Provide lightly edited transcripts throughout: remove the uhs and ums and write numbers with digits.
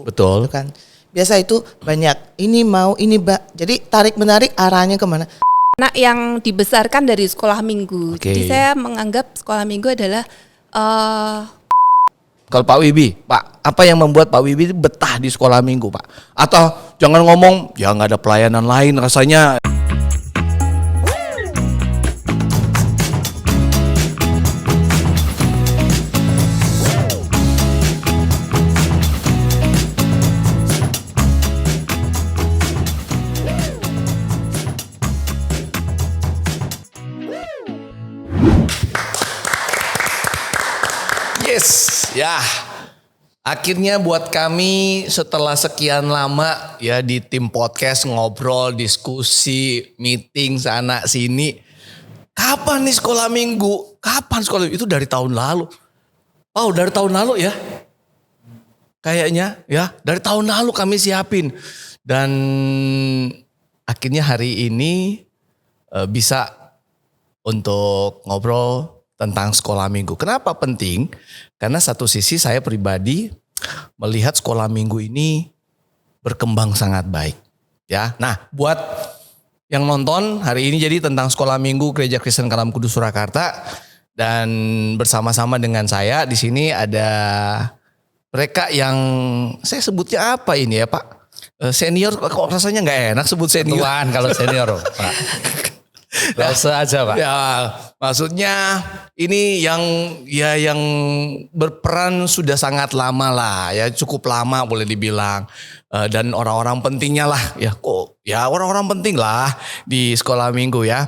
Betul. Gitu kan. Biasa itu banyak ini mau ini jadi tarik menarik arahnya kemana? Anak yang dibesarkan dari sekolah minggu. Oke. Jadi saya menganggap sekolah minggu adalah Kalau Pak Wibi, Pak, apa yang membuat Pak Wibi betah di sekolah minggu, Pak? Atau jangan ngomong, ya nggak ada pelayanan lain rasanya. Yes, ya. Akhirnya buat kami setelah sekian lama ya di tim podcast ngobrol, diskusi, meeting sana sini. Kapan nih sekolah minggu? Kapan sekolah? Itu dari tahun lalu. Oh, dari tahun lalu ya. Kayaknya ya, dari tahun lalu kami siapin. Dan akhirnya hari ini bisa untuk ngobrol tentang sekolah minggu. Kenapa penting? Karena satu sisi saya pribadi melihat sekolah minggu ini berkembang sangat baik. Ya, nah buat yang nonton hari ini jadi tentang sekolah minggu Gereja Kristen Kalam Kudus Surakarta dan bersama-sama dengan saya di sini ada mereka yang saya sebutnya apa ini ya Pak? Senior kok rasanya nggak enak sebut senior. Tuan kalau senior Pak. Biasa aja Pak. Ya, maksudnya ini yang berperan sudah sangat lama lah ya, cukup lama boleh dibilang. Dan orang-orang pentingnya lah ya, kok ya orang-orang penting lah di sekolah minggu ya.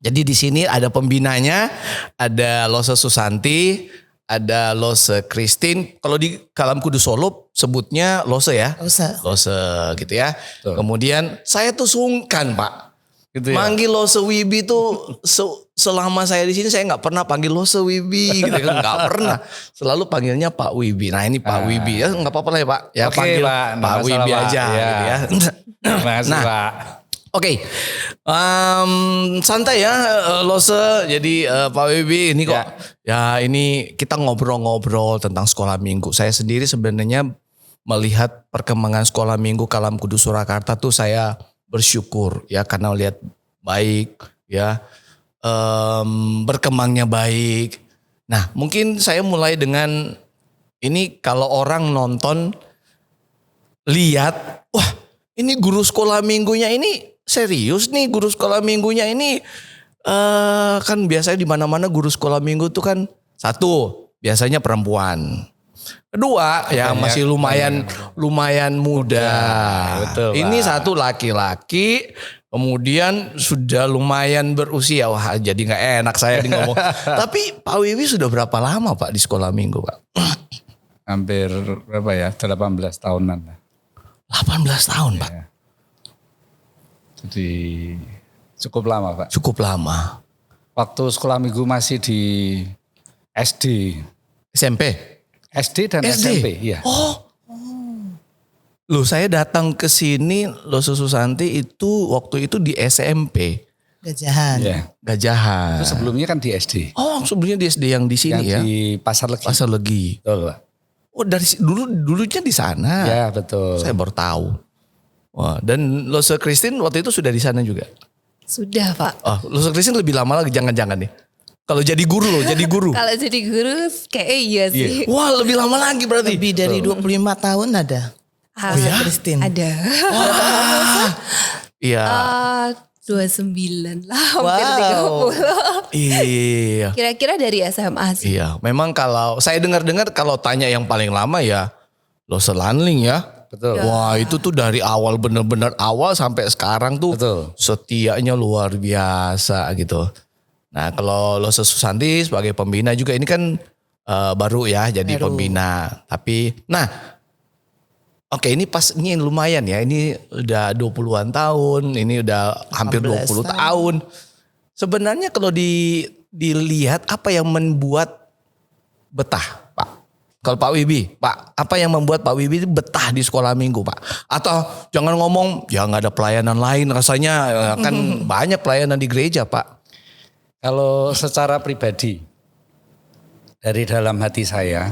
Jadi di sini ada pembinanya, ada Lose Susanti, ada Lose Christine. Kalau di Kalam Kudus Solo sebutnya Lose ya. Lose gitu ya. Betul. Kemudian saya tuh sungkan Pak. Gitu ya? Manggil Lose Wibi tuh selama saya di sini saya nggak pernah panggil Lose Wibi gitu kan, nggak pernah. Selalu panggilnya Pak Wibi. Nah ini Pak Wibi ya nggak apa-apa lah ya Pak. Ya Oke, panggil Pak Wibi Pak. aja Ya. gitu ya. Terima kasih Nah, Pak. Oke, santai ya Lose. Jadi Pak Wibi ini kok ya ini kita ngobrol-ngobrol tentang sekolah minggu. Saya sendiri sebenarnya melihat perkembangan sekolah minggu Kalam Kudus Surakarta tuh saya bersyukur ya karena lihat baik ya berkembangnya baik. Nah mungkin saya mulai dengan ini kalau orang nonton lihat wah ini guru sekolah minggunya ini serius nih guru sekolah minggunya ini kan biasanya di mana-mana guru sekolah minggu tuh kan satu biasanya perempuan. Kedua ya masih lumayan muda. Betul, ini Pak. satu laki-laki kemudian sudah lumayan berusia. Wah jadi nggak enak saya di ngomong. Tapi Pak Wiwi sudah berapa lama Pak di sekolah minggu Pak? Hampir berapa ya? 18 tahunan lah. 18 tahun Pak. Ya. Jadi cukup lama Pak. Cukup lama. Waktu sekolah minggu masih di SD. SMP? SD dan SD? SMP, iya. Oh. Loh saya datang ke sini Lose Susanti itu waktu itu di SMP. Gajahan. Iya. Gajahan. Itu sebelumnya kan di SD. Oh sebelumnya di SD yang di sini ya. Yang di Pasar Legi. Pasar Legi. Betul Pak. Oh dari dulunya di sana. Ya betul. Saya baru tahu. Wah, dan Lose Christine waktu itu sudah di sana juga. sudah Pak. Oh, Lose Christine lebih lama lagi jangan-jangan nih. Kalau jadi guru loh, jadi guru. Kalau jadi guru kayak iya sih. Wah, lebih lama lagi berarti. Lebih dari 25 tahun ada. Ah, Christine. Ada. Wah. Iya. 29 lah, hampir Wow. 30. Iya. Kira-kira dari SMA sih. Iya, memang kalau saya dengar-dengar kalau tanya yang paling lama ya Lose Lanling ya. Betul. Wah itu tuh dari awal bener-bener awal sampai sekarang tuh Betul. setianya luar biasa gitu. Nah kalau Lose Susanti sebagai pembina juga ini kan baru ya jadi pembina. Tapi nah oke ini pas ini lumayan ya ini udah 20-an tahun ini udah hampir 20 tahun. Sebenarnya kalau dilihat apa yang membuat betah Pak? Kalau Pak Wibi, Pak, apa yang membuat Pak Wibi betah di sekolah minggu, Pak? Atau jangan ngomong, ya nggak ada pelayanan lain, rasanya kan banyak pelayanan di gereja, Pak. Kalau secara pribadi, dari dalam hati saya,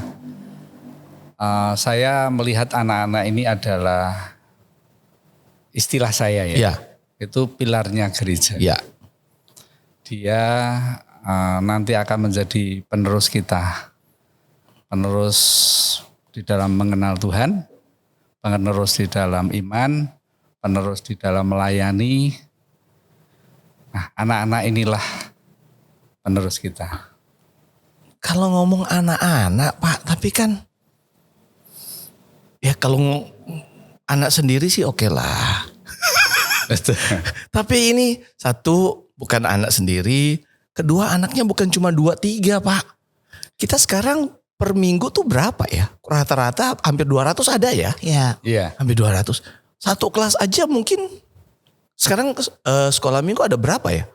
Saya melihat anak-anak ini adalah istilah saya ya. Ya. Itu pilarnya gereja. Ya. Dia nanti akan menjadi penerus kita. Penerus di dalam mengenal Tuhan, penerus di dalam iman, penerus di dalam melayani. Nah, anak-anak inilah penerus kita. Kalau ngomong anak-anak Pak, tapi kan ya kalau anak sendiri sih oke lah. Tapi ini satu bukan anak sendiri, kedua anaknya bukan cuma 2-3 Pak. Kita sekarang per minggu tuh berapa ya? Rata-rata hampir 200 ada ya? Ya. Iya. Hampir 200. Satu kelas aja mungkin sekarang sekolah minggu ada berapa ya?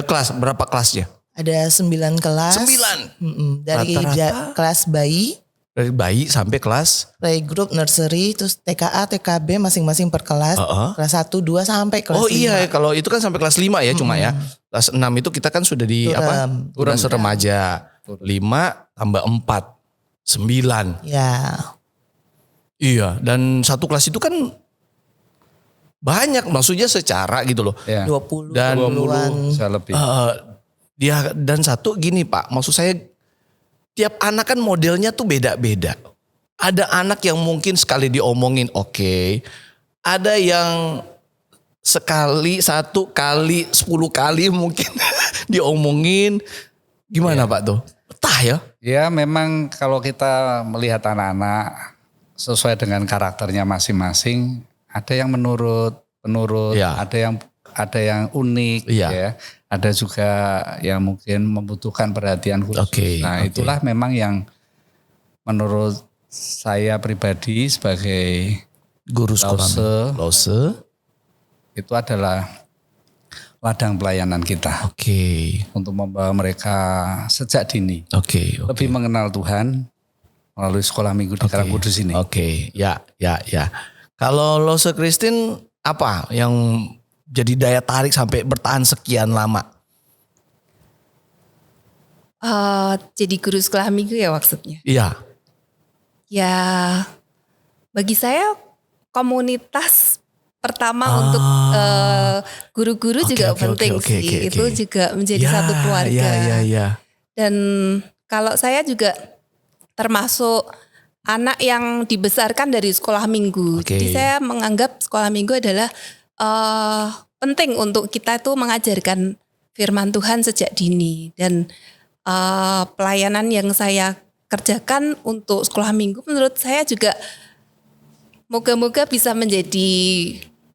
Kelas berapa kelasnya? Ada 9 kelas. 9. Dari Rata-rata. kelas bayi, Dari bayi sampai kelas playgroup, nursery, terus TKA, TKB masing-masing per kelas. Kelas 1, 2 sampai kelas 5. Oh iya, kalau itu kan sampai kelas 5 ya cuma ya. Kelas 6 itu kita kan sudah di Turem. Udah remaja. 5 tambah 4. 9. Ya. Iya, dan satu kelas itu kan banyak maksudnya secara gitu loh. Ya. 20 Dan 20-an. Saya lebih. Dia dan satu gini Pak, maksud saya tiap anak kan modelnya tuh beda-beda. Ada anak yang mungkin sekali diomongin oke. Ada yang sekali, 1 kali, 10 kali mungkin diomongin. Gimana Pak tuh? Betah ya? Ya memang kalau kita melihat anak-anak sesuai dengan karakternya masing-masing, ada yang menurut, Ya. ada yang unik, Iya. ya. Ada juga yang mungkin membutuhkan perhatian khusus. Oke, Nah oke. itulah memang yang menurut saya pribadi sebagai Guru sekolah Lose. itu adalah ladang pelayanan kita Oke. untuk membawa mereka sejak dini Oke. lebih mengenal Tuhan melalui sekolah minggu di Karangkudus ini. Oke, ya. Kalau Lose Christine apa yang jadi daya tarik sampai bertahan sekian lama? Jadi guru sekolah minggu ya maksudnya. Iya. Ya bagi saya komunitas pertama untuk guru-guru Oke, juga oke, penting oke, sih. oke, oke. Itu juga menjadi satu keluarga. Ya. Dan kalau saya juga termasuk anak yang dibesarkan dari sekolah minggu. Oke. Jadi saya menganggap sekolah minggu adalah penting untuk kita itu mengajarkan firman Tuhan sejak dini. Dan pelayanan yang saya kerjakan untuk sekolah minggu menurut saya juga moga-moga bisa menjadi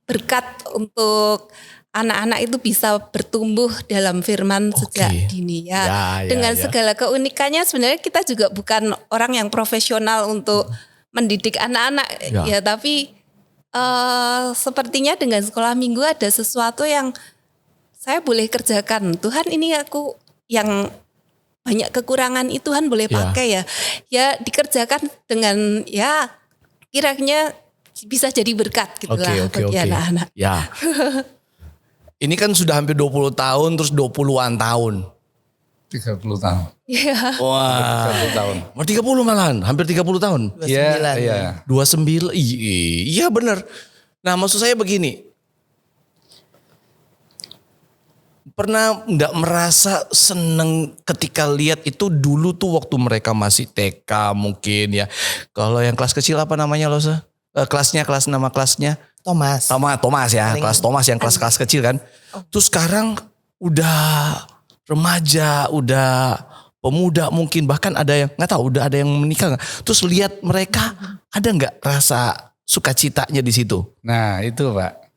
berkat untuk anak-anak itu bisa bertumbuh dalam firman sejak dini ya. Dengan segala keunikannya sebenarnya kita juga bukan orang yang profesional untuk mendidik anak-anak ya, tapi sepertinya dengan sekolah minggu ada sesuatu yang saya boleh kerjakan. Tuhan ini aku yang banyak kekurangan itu Tuhan boleh pakai ya. Ya dikerjakan dengan ya kiranya bisa jadi berkat gitu lah bagi anak-anak. Ya. Ini kan sudah hampir 20 tahun terus 20-an tahun. 30 tahun. Iya. Wah. 30 tahun. 30 malahan, hampir 30 tahun. 29. Iya. 29, iya benar. Nah maksud saya begini. Pernah nggak merasa seneng ketika lihat itu dulu tuh waktu mereka masih TK mungkin ya. Kalau yang kelas kecil apa namanya loh? Nama kelasnya? Thomas. Thomas ya, kelas Thomas yang kelas-kelas kecil kan. Terus sekarang udah remaja, udah pemuda mungkin, bahkan ada yang nggak tahu udah ada yang menikah nggak. Terus lihat mereka ada nggak rasa sukacitanya di situ? Nah itu Pak,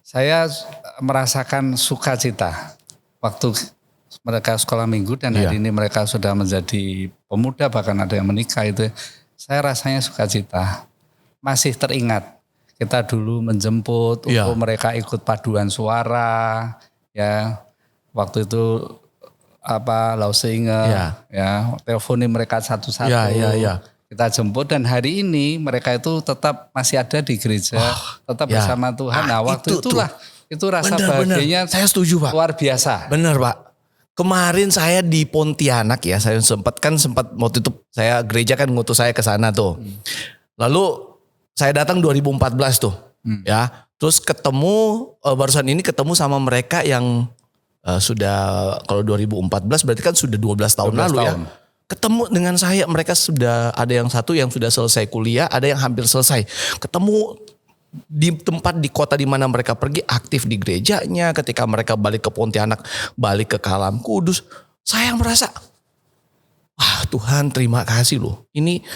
saya merasakan sukacita waktu mereka sekolah minggu dan hari ini mereka sudah menjadi pemuda, bahkan ada yang menikah itu. Saya rasanya sukacita, masih teringat kita dulu menjemput untuk mereka ikut paduan suara, ya waktu itu Lause ingat, ya teleponin mereka satu-satu. Kita jemput dan hari ini mereka itu tetap masih ada di gereja, tetap bersama Tuhan. Nah waktu itu rasa bahagianya saya setuju Pak. luar biasa. Benar Pak. kemarin saya di Pontianak ya, saya sempat waktu itu saya gereja kan ngutus saya ke sana tuh. Lalu saya datang 2014 tuh, ya. Terus barusan ini ketemu sama mereka yang sudah, kalau 2014 berarti kan sudah 12 tahun lalu ya. Ketemu dengan saya, mereka sudah ada yang satu yang sudah selesai kuliah, ada yang hampir selesai. Ketemu di tempat di kota di mana mereka pergi, aktif di gerejanya. Ketika mereka balik ke Pontianak, balik ke Kalam Kudus, saya merasa, wah Tuhan terima kasih loh. Ini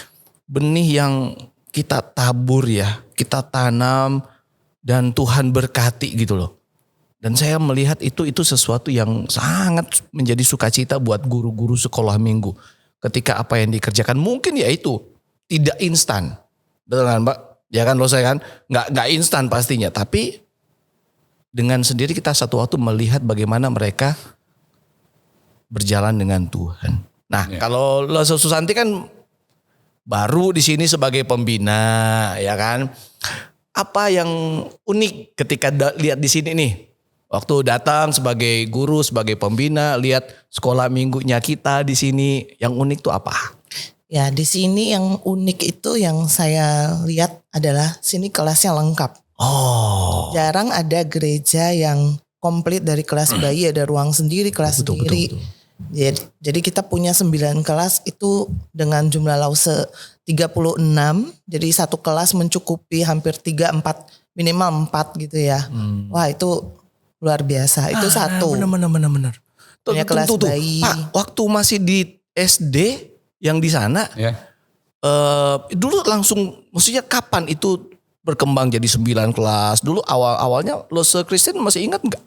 benih yang kita tabur ya, kita tanam dan Tuhan berkati gitu loh. Dan saya melihat itu sesuatu yang sangat menjadi sukacita buat guru-guru sekolah minggu. Ketika apa yang dikerjakan mungkin ya itu tidak instan, betul kan Mbak? Ya kan lo saya kan nggak instan pastinya, tapi dengan sendiri kita satu waktu melihat bagaimana mereka berjalan dengan Tuhan. Nah kalau lo Susanti kan baru di sini sebagai pembina, ya kan? Apa yang unik ketika lihat di sini nih? Waktu datang sebagai guru, sebagai pembina, lihat sekolah minggunya kita di sini, yang unik tuh apa? Ya di sini yang unik itu yang saya lihat adalah sini kelasnya lengkap. Oh. Jarang ada gereja yang komplit dari kelas bayi, ada ruang sendiri, kelas sendiri. Betul. Jadi kita punya 9 kelas itu dengan jumlah lause 36. Jadi satu kelas mencukupi hampir 3-4, minimal 4 gitu ya. Wah itu luar biasa. Itu satu. Benar. Punya kelas bayi. Pak, waktu masih di SD yang di sana, dulu langsung, maksudnya kapan itu berkembang jadi 9 kelas? Dulu awalnya Lose Kristen masih ingat nggak?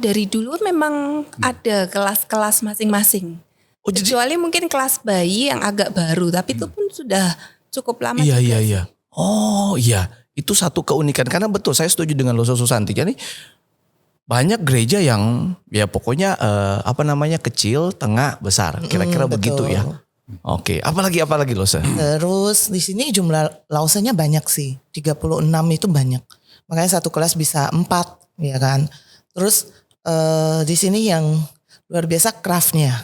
Dari dulu memang ada kelas-kelas masing-masing. Kecuali mungkin kelas bayi yang agak baru, tapi itu pun sudah cukup lama juga. Iya. Oh iya, itu satu keunikan. Karena betul saya setuju dengan Lose Susanti. Jadi banyak gereja yang ya pokoknya kecil, tengah, besar. Kira-kira begitu ya. Oke, apalagi Lose? Terus di sini jumlah lausenya banyak sih. 36 itu banyak. Makanya satu kelas bisa 4, ya kan. Terus di sini yang luar biasa craftnya.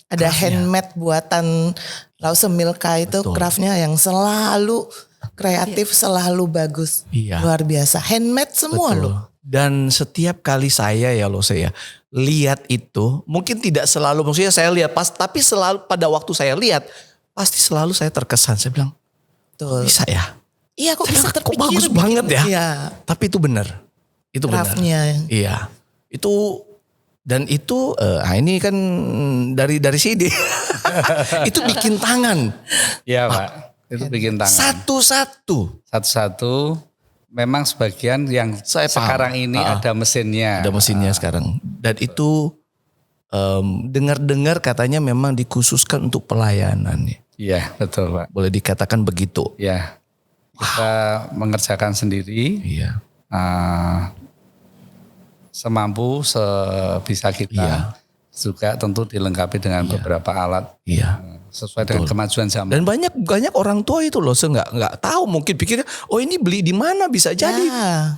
Ada handmade buatan Lause Milka itu. Betul. Craftnya yang selalu kreatif, selalu bagus. Iya. Luar biasa. Handmade semua. Betul. Loh. Dan setiap kali saya lihat itu, mungkin tidak selalu, maksudnya saya lihat tapi selalu pada waktu saya lihat, pasti selalu saya terkesan. Saya bilang, betul. Bisa ya? Iya kok bisa terpikir. Kok bagus banget ya? Iya. Tapi itu benar. Itu craftnya. Benar. Iya. Itu ini kan dari sini. Itu bikin tangan. Iya Pak. Itu bikin tangan. Satu-satu. Memang sebagian yang sekarang ini ada mesinnya. Ada mesinnya sekarang. Dan itu dengar-dengar katanya memang dikhususkan untuk pelayanan. Iya betul Pak. Boleh dikatakan begitu. Iya. Kita mengerjakan sendiri. Iya. Semampu sebisa kita. Iya. Juga tentu dilengkapi dengan beberapa alat. Iya. Sesuai dengan kemajuan zaman. Dan banyak orang tua itu loh, nggak tahu, mungkin pikirnya, oh ini beli di mana, bisa jadi.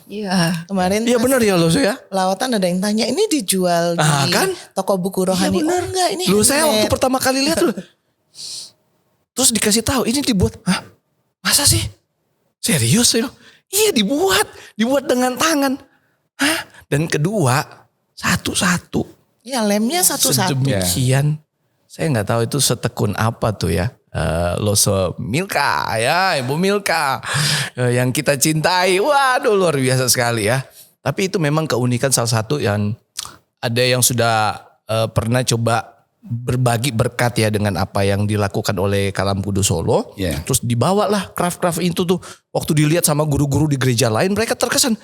Iya. Kemarin. Iya benar ya loh ya. Lawatan ada yang tanya, ini dijual di kan? toko buku rohani. Iya, oh enggak, ini. Loh saya waktu pertama kali lihat loh. Terus dikasih tahu ini dibuat. Hah? Masa sih? Serius ya? Iya dibuat dengan tangan. Hah? Dan kedua, satu-satu. Ya lemnya satu-satu. Sedemikian. Saya nggak tahu itu setekun apa tuh ya. Lose Milka ya, Ibu Milka. Yang kita cintai. Waduh luar biasa sekali ya. Tapi itu memang keunikan salah satu yang ada yang sudah pernah coba berbagi berkat ya dengan apa yang dilakukan oleh Kalam Kudus Solo. Yeah. Terus dibawalah craft-craft itu tuh. Waktu dilihat sama guru-guru di gereja lain, mereka terkesan,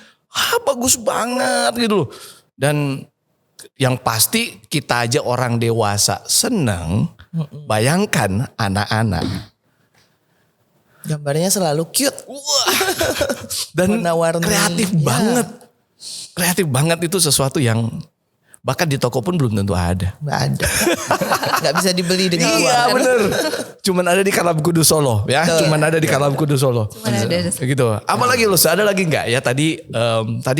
bagus banget gitu loh. Dan yang pasti kita aja orang dewasa seneng, bayangkan anak-anak. Gambarnya selalu cute. Dan warna-warni. kreatif banget. Kreatif banget itu sesuatu yang Bahkan di toko pun belum tentu ada. Nggak ada. Nggak bisa dibeli dengan Iya uang. bener. Cuman ada di Kalam Kudus Solo ya. Cuman ada di Kalam Kudus Solo. Cuman ada. Gitu. Apalagi lu ada lagi nggak ya tadi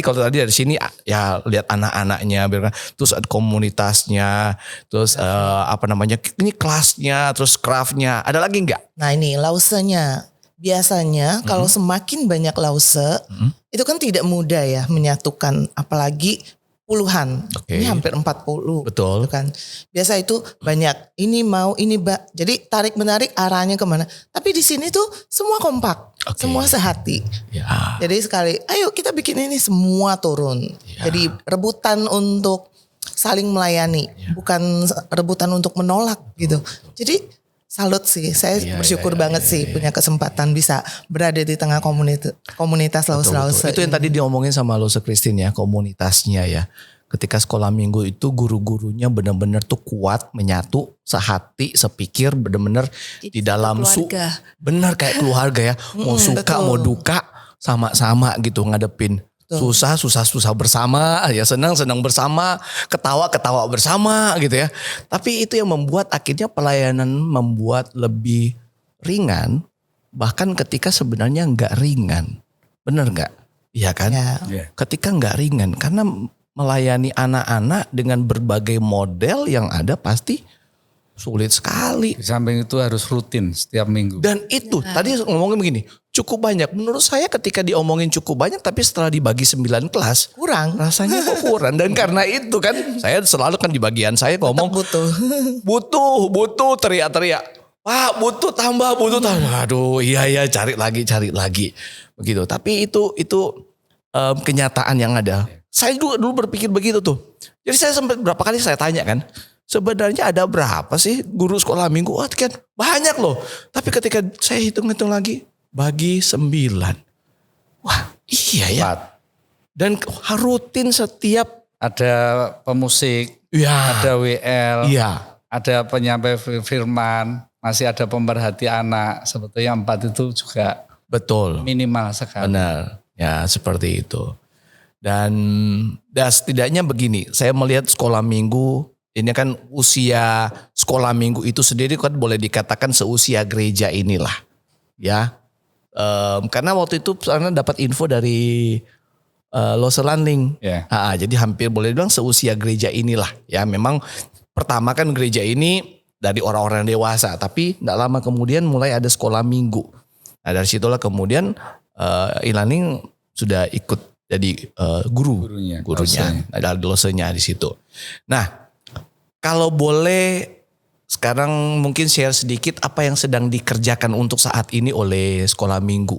kalau tadi dari sini ya lihat anak-anaknya, terus ada komunitasnya, terus ini kelasnya, terus craftnya. Ada lagi nggak? Nah ini lausenya. Biasanya kalau semakin banyak lause, itu kan tidak mudah ya menyatukan, apalagi puluhan. Oke. Ini hampir 40. Betul. Gitu kan. Biasa itu banyak, ini mau, ini jadi tarik menarik arahnya kemana. Tapi di sini tuh semua kompak, Oke. semua sehati. Ya. Jadi sekali, ayo kita bikin ini semua turun. Ya. Jadi rebutan untuk saling melayani, bukan rebutan untuk menolak gitu. Jadi salut sih, saya bersyukur banget sih punya kesempatan bisa berada di tengah komunitas Lause-Lause. Itu yang tadi diomongin sama Lause Christine ya, komunitasnya ya. Ketika sekolah minggu itu guru-gurunya benar-benar tuh kuat, menyatu, sehati, sepikir, benar-benar di dalam keluarga. benar kayak keluarga ya. Mau suka, betul. mau duka, sama-sama gitu ngadepin. Susah bersama, ya senang bersama, ketawa bersama gitu ya. Tapi itu yang membuat akhirnya pelayanan membuat lebih ringan, bahkan ketika sebenarnya nggak ringan. Bener nggak? Iya kan? Ya. Ketika nggak ringan, karena melayani anak-anak dengan berbagai model yang ada pasti sulit sekali. Di samping itu harus rutin setiap minggu. Dan itu tadi ngomongin begini, cukup banyak. Menurut saya ketika diomongin cukup banyak tapi setelah dibagi 9 kelas Kurang. rasanya kok kurang. Dan karena itu kan saya selalu kan di bagian saya ngomong butuh teriak-teriak. Pak butuh tambah. Aduh iya cari lagi. Begitu. Tapi itu kenyataan yang ada. Saya dulu berpikir begitu tuh. Jadi saya sempat berapa kali saya tanya kan. Sebenarnya ada berapa sih guru sekolah minggu? Wah kan banyak loh. Tapi ketika saya hitung-hitung lagi, bagi 9. Wah iya ya. 4. Dan rutin setiap. Ada pemusik, Ya. ada WL, Iya. ada penyampai firman, masih ada pemerhati anak. Sebetulnya 4 itu juga Betul. minimal sekali. Benar. Ya seperti itu. Dan setidaknya begini, saya melihat sekolah minggu, ini kan usia sekolah minggu itu sendiri kan boleh dikatakan seusia gereja inilah. Ya. Karena waktu itu saya dapat info dari Lause Landing. Ya. Jadi hampir boleh dibilang seusia gereja inilah. Ya memang pertama kan gereja ini dari orang-orang dewasa. Tapi tidak lama kemudian mulai ada sekolah minggu. Nah dari situlah kemudian Landing sudah ikut jadi gurunya. Ada Lausenya di situ. Nah kalau boleh sekarang mungkin share sedikit apa yang sedang dikerjakan untuk saat ini oleh sekolah minggu.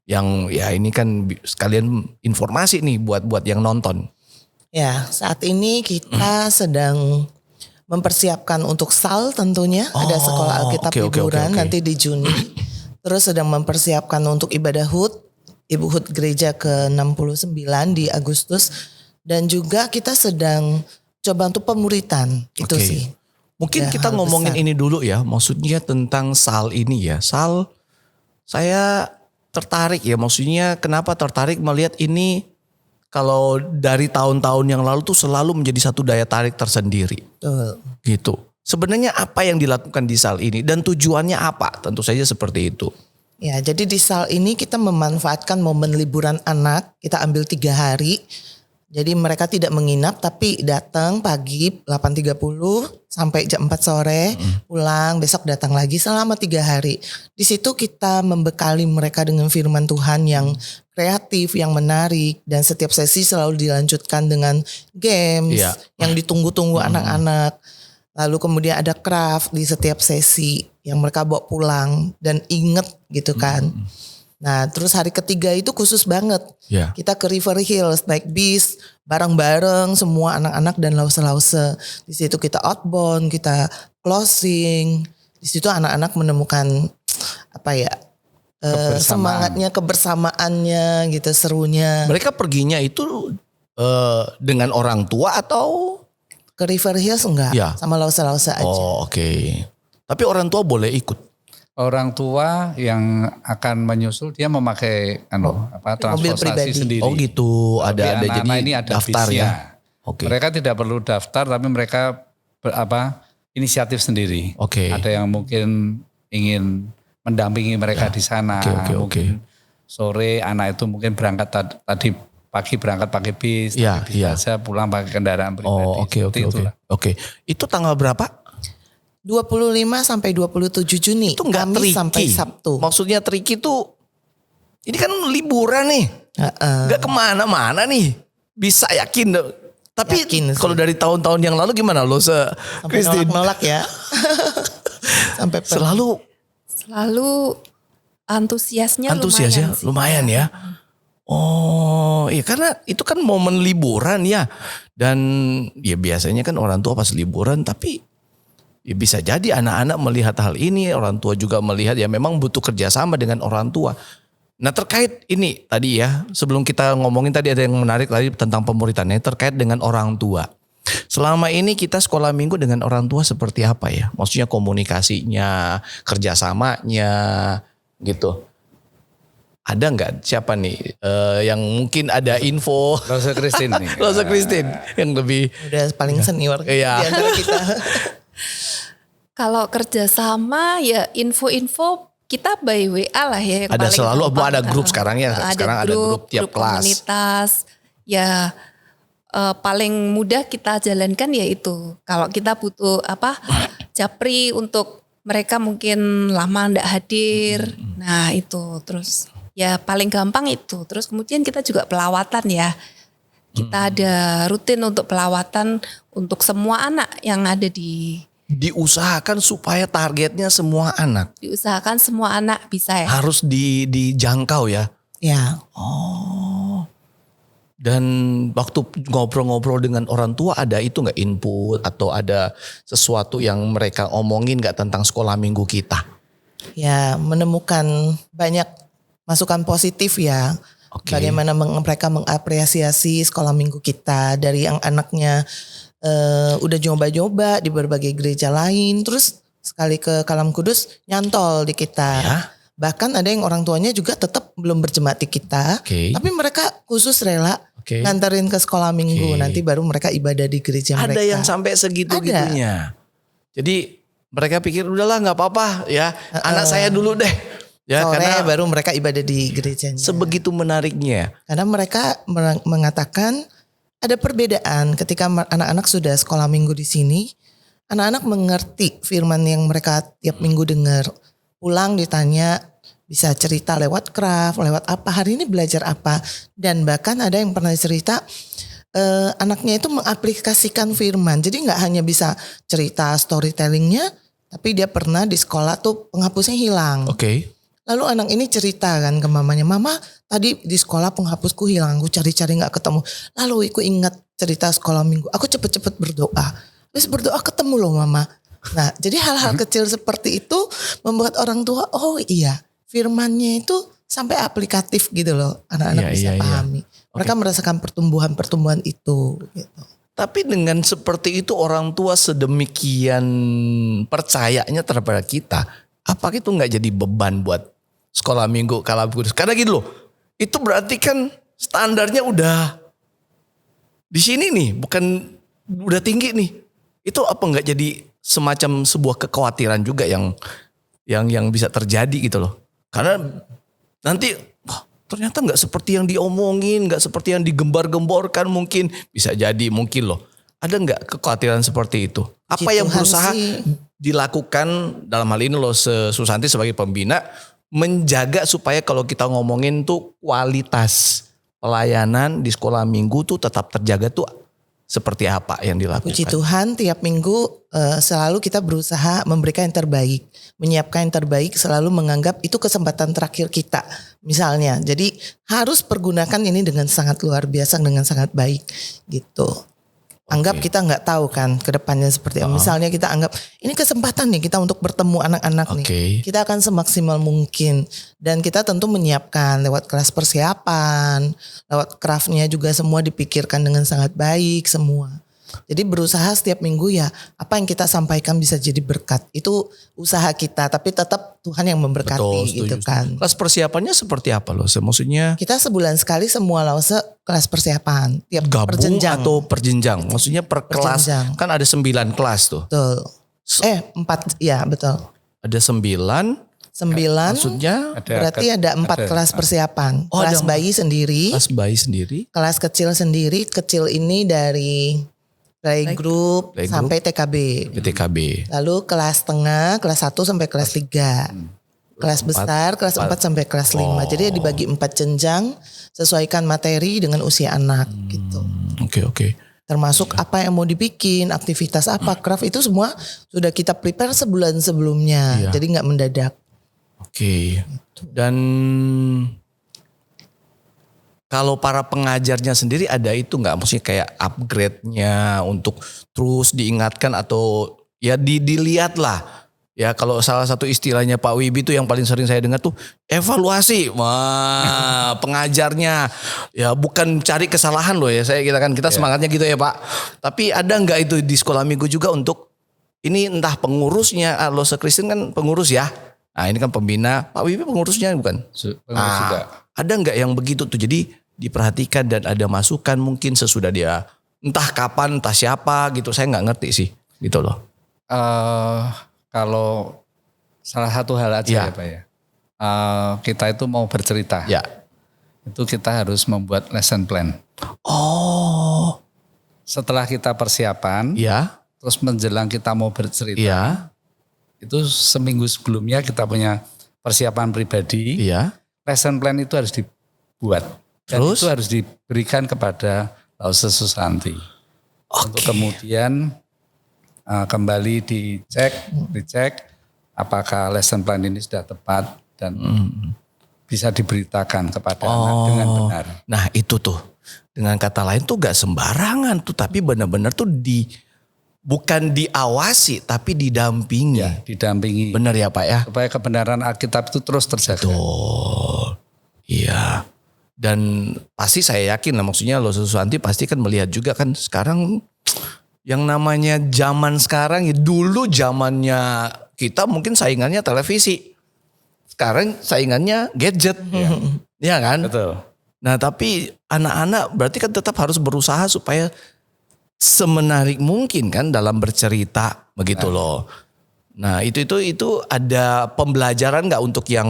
Yang ya ini kan sekalian informasi nih buat yang nonton. Ya saat ini kita sedang mempersiapkan untuk SAL tentunya. Ada sekolah Alkitab hiburan nanti di Juni. Terus sedang mempersiapkan untuk ibadah HUT. Ibu HUT gereja ke-69 di Agustus. Dan juga kita sedang coba untuk pemuritan itu sih. Mungkin Ya, kita hal ngomongin besar. ini dulu ya. Maksudnya tentang SAL ini ya. SAL saya tertarik ya. Maksudnya kenapa tertarik melihat ini kalau dari tahun-tahun yang lalu tuh selalu menjadi satu daya tarik tersendiri. Betul. Gitu. Sebenarnya apa yang dilakukan di SAL ini dan tujuannya apa? Tentu saja seperti itu. Ya jadi di SAL ini kita memanfaatkan momen liburan anak. Kita ambil 3 hari. Jadi mereka tidak menginap tapi datang pagi 8.30 sampai jam 4 sore, pulang besok datang lagi selama 3 hari. Di situ kita membekali mereka dengan firman Tuhan yang kreatif, yang menarik, dan setiap sesi selalu dilanjutkan dengan games yang ditunggu-tunggu anak-anak. Lalu kemudian ada craft di setiap sesi yang mereka bawa pulang dan inget gitu kan. Nah terus hari ketiga itu khusus banget. Ya. Kita ke River Hills naik bis bareng-bareng semua anak-anak dan lause-lause. Di situ kita outbound, kita closing. Di situ anak-anak menemukan apa ya semangatnya, kebersamaannya gitu, serunya. Mereka perginya itu dengan orang tua atau? Ke River Hills enggak, Ya. sama lause-lause aja. Oh oke. Tapi orang tua boleh ikut. Orang tua yang akan menyusul dia memakai mobil transportasi pribadi. sendiri. Oh gitu. Tapi Ada anak-anak jadi ini ada daftar bisnya. ya. Oke. Mereka tidak perlu daftar, tapi mereka inisiatif sendiri. Oke. Ada yang mungkin ingin mendampingi mereka di sana. Oke. Mungkin sore anak itu mungkin berangkat tadi pagi berangkat pakai bis, tapi bisa pulang pakai kendaraan pribadi. Oh, oke. Itu tanggal berapa? 25 sampai 27 Juni. Itu nggak Kamis tricky. sampai Sabtu. Maksudnya tricky tuh, ini kan liburan nih, nggak kemana-mana nih. Bisa yakin. Tapi Yakin sih. kalau dari tahun-tahun yang lalu gimana lo Sampai Christine? nolak ya. Sampai Selalu Antusiasnya lumayan ya. Oh iya, karena itu kan momen liburan ya. Dan ya biasanya kan orang tua pas liburan, tapi ya bisa jadi anak-anak melihat hal ini, orang tua juga melihat, ya memang butuh kerjasama dengan orang tua. Nah terkait ini tadi ya, sebelum kita ngomongin tadi ada yang menarik tadi tentang pemuritannya, terkait dengan orang tua. Selama ini kita sekolah minggu dengan orang tua seperti apa ya? Maksudnya komunikasinya, kerjasamanya gitu. Ada nggak siapa nih yang mungkin ada info? Rosa Christine nih. Rosa Christine yang lebih udah paling senior di antara kita. Kalau kerjasama ya info-info kita by WA lah ya. Ada selalu ada grup sekarang ya. Sekarang ada grup tiap kelas. Komunitas ya. Paling mudah kita jalankan yaitu kalau kita butuh japri untuk mereka mungkin lama ndak hadir. Nah itu terus ya paling gampang itu. Terus kemudian kita juga pelawatan ya. Kita ada rutin untuk pelawatan untuk semua anak yang ada diusahakan supaya targetnya semua anak. Diusahakan semua anak bisa ya. Harus dijangkau ya. Ya. Oh. Dan waktu ngobrol-ngobrol dengan orang tua ada itu nggak input atau ada sesuatu yang mereka omongin nggak tentang sekolah minggu kita? Ya menemukan banyak masukan positif ya. Oke. Bagaimana mereka mengapresiasi sekolah minggu kita dari yang anaknya udah nyoba-nyoba di berbagai gereja lain. Terus sekali ke Kalam Kudus nyantol di kita. Ya. Bahkan ada yang orang tuanya juga tetap belum berjemaat di kita. Tapi mereka khusus rela nganterin ke sekolah minggu. Nanti baru mereka ibadah di gereja mereka. Ada yang sampai segitu-gitunya. Jadi mereka pikir udahlah nggak apa-apa ya. Anak saya dulu deh. Ya, sore karena baru mereka ibadah di gerejanya. Sebegitu menariknya. Karena mereka mengatakan ada perbedaan ketika anak-anak sudah sekolah minggu di sini. Anak-anak mengerti firman yang mereka tiap minggu dengar. Pulang ditanya, bisa cerita lewat craft, lewat apa, hari ini belajar apa. Dan bahkan ada yang pernah cerita anaknya itu mengaplikasikan firman. Jadi gak hanya bisa cerita storytellingnya, tapi dia pernah di sekolah tuh penghapusnya hilang. Lalu anak ini cerita kan ke mamanya, mama tadi di sekolah penghapusku hilang, aku cari-cari gak ketemu. Lalu aku ingat cerita sekolah minggu, aku cepet-cepet berdoa. Terus berdoa ketemu loh mama. Nah jadi hal-hal kecil seperti itu membuat orang tua, oh iya firmannya itu sampai aplikatif gitu loh. Anak-anak bisa pahami. Mereka merasakan pertumbuhan-pertumbuhan itu gitu. Tapi dengan seperti itu orang tua sedemikian percayanya terhadap kita. Apa itu gak jadi beban buat sekolah minggu Kalam Kudus? Karena gitu loh, itu berarti kan standarnya udah di sini nih, bukan udah tinggi nih. Itu apa gak jadi semacam sebuah kekhawatiran juga yang bisa terjadi gitu loh. Karena nanti ternyata gak seperti yang diomongin, gak seperti yang digembar-gemborkan mungkin. Bisa jadi mungkin loh. Ada gak kekhawatiran seperti itu? Apa yang berusaha dilakukan dalam hal ini loh Susanti sebagai pembina, menjaga supaya kalau kita ngomongin tuh kualitas pelayanan di sekolah minggu tuh tetap terjaga tuh seperti apa yang dilakukan? Puji Tuhan tiap minggu selalu kita berusaha memberikan yang terbaik. Menyiapkan yang terbaik, selalu menganggap itu kesempatan terakhir kita. Misalnya, jadi harus pergunakan ini dengan sangat luar biasa, dengan sangat baik gitu. Anggap kita nggak tahu kan ke depannya seperti apa. Misalnya kita anggap ini kesempatan nih kita untuk bertemu anak-anak nih. Kita akan semaksimal mungkin. Dan kita tentu menyiapkan lewat kelas persiapan, lewat craftnya juga semua dipikirkan dengan sangat baik semua. Jadi berusaha setiap minggu ya apa yang kita sampaikan bisa jadi berkat. Itu usaha kita tapi tetap Tuhan yang memberkati Betul, gitu setuju. kan. Kelas persiapannya seperti apa loh? Maksudnya Kita sebulan sekali semua lause kelas persiapan. Tiap gabung perjenjang. atau per jenjang? Maksudnya per kelas Perjenjang. kan ada 9 kelas tuh. Betul. 4 ya betul. Ada 9. 9 Maksudnya berarti ada 4 kelas persiapan. Oh, Kelas ada bayi sendiri, kelas bayi sendiri. kelas kecil sendiri. Kecil ini dari playgroup Playgroup. sampai TKB. PTKB. Lalu kelas tengah, kelas 1 sampai kelas 3. Kelas besar, kelas 4 sampai kelas 5. Jadi dibagi 4 jenjang, sesuaikan materi dengan usia anak gitu. Oke. Termasuk apa yang mau dibikin, aktivitas apa, craft itu semua sudah kita prepare sebulan sebelumnya. Iya. Jadi nggak mendadak. Oke. Dan kalau para pengajarnya sendiri ada itu nggak? Maksudnya kayak upgrade-nya untuk terus diingatkan atau ya dilihat lah. Ya kalau salah satu istilahnya Pak Wibi itu yang paling sering saya dengar tuh evaluasi. Wah, pengajarnya ya bukan cari kesalahan loh ya. Kita semangatnya gitu ya Pak. Tapi ada nggak itu di sekolah minggu juga untuk ini entah pengurusnya, Lose Kristen kan pengurus ya. Nah ini kan pembina, Pak Wibi pengurusnya bukan? Pengurus juga. Ada nggak yang begitu tuh? Jadi diperhatikan dan ada masukan mungkin sesudah dia entah kapan, entah siapa gitu. Saya nggak ngerti sih gitu loh. Kalau salah satu hal aja ya Pak ya. Kita itu mau bercerita. Ya. Itu kita harus membuat lesson plan. Oh. Setelah kita persiapan, Ya. terus menjelang kita mau bercerita. Iya. Itu seminggu sebelumnya kita punya persiapan pribadi. Iya. Lesson plan itu harus dibuat. Dan Terus? itu harus diberikan kepada Lause Susanti. Untuk kemudian kembali dicek apakah lesson plan ini sudah tepat dan bisa diberitakan kepada anak dengan benar. Nah itu tuh dengan kata lain tuh gak sembarangan tuh, tapi benar-benar tuh bukan diawasi tapi didampingi. Ya, didampingi. Benar ya Pak ya? Supaya kebenaran Alkitab itu terus terjaga. Betul. Iya. Dan pasti saya yakin lah, maksudnya Lause Susanti pasti kan melihat juga kan sekarang yang namanya zaman sekarang ya, dulu zamannya kita mungkin saingannya televisi. Sekarang saingannya gadget. Iya kan? Betul. Nah tapi anak-anak berarti kan tetap harus berusaha supaya semenarik mungkin kan dalam bercerita begitu loh. Nah itu ada pembelajaran nggak untuk yang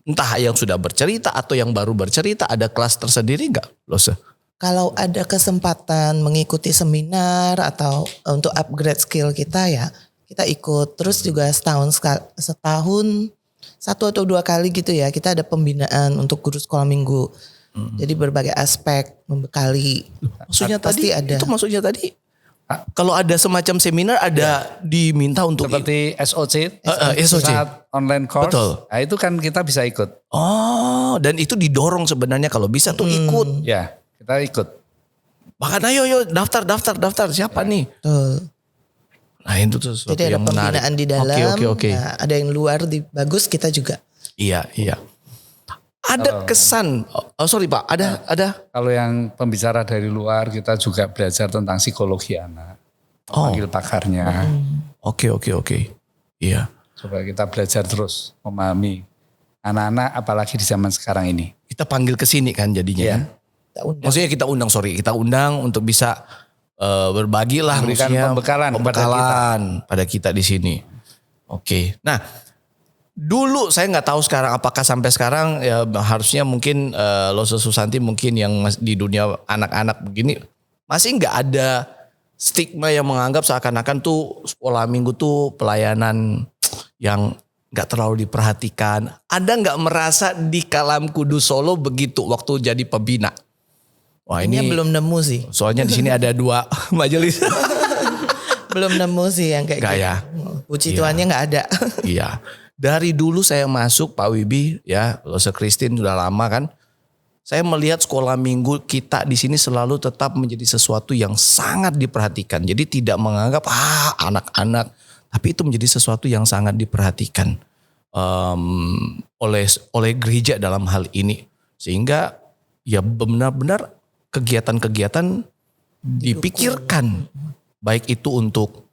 entah yang sudah bercerita atau yang baru bercerita, ada kelas tersendiri nggak Lose? Kalau ada kesempatan mengikuti seminar atau untuk upgrade skill kita ya kita ikut. Terus juga setahun 1 atau 2 kali gitu ya kita ada pembinaan untuk guru sekolah minggu. Jadi berbagai aspek membekali. Maksudnya Pasti tadi ada. itu maksudnya tadi kalau ada semacam seminar ada diminta untuk Seperti SOC, SOC. saat online course. Betul. Nah, itu kan kita bisa ikut. Oh, dan itu didorong sebenarnya kalau bisa tuh ikut. Ya, kita ikut. Bahkan ayo daftar siapa nih? Betul. Nah itu tuh sesuatu Jadi ada yang menarik. pembinaan di dalam. Oke. Nah, ada yang luar bagus kita juga. Iya. Ada kesan. Oh sorry Pak, ada. Kalau yang pembicara dari luar kita juga belajar tentang psikologi anak. Panggil pakarnya. Oke. Iya. Supaya kita belajar terus memahami anak-anak apalagi di zaman sekarang ini. Kita panggil ke sini kan jadinya. Iya. Kan? Kita undang. Maksudnya kita undang untuk bisa berbagi lah. Memberikan maksudnya pembekalan pada kita di sini. Oke. Nah dulu saya nggak tahu sekarang apakah sampai sekarang ya harusnya mungkin Lause Susanti mungkin yang di dunia anak-anak begini masih nggak ada stigma yang menganggap seakan-akan tuh sekolah minggu tuh pelayanan yang nggak terlalu diperhatikan. Ada nggak merasa di Kalam Kudus Solo begitu waktu jadi pembina? Wah ini belum nemu sih. soalnya di sini ada 2 majelis. Belum nemu sih yang kayak Nggak gitu. ya? Puji Tuhannya nggak ada. Iya. Dari dulu saya masuk Pak Wibi ya, Lause Kristen sudah lama kan. Saya melihat sekolah minggu kita di sini selalu tetap menjadi sesuatu yang sangat diperhatikan. Jadi tidak menganggap anak-anak, tapi itu menjadi sesuatu yang sangat diperhatikan oleh gereja dalam hal ini. Sehingga ya benar-benar kegiatan-kegiatan dipikirkan, baik itu untuk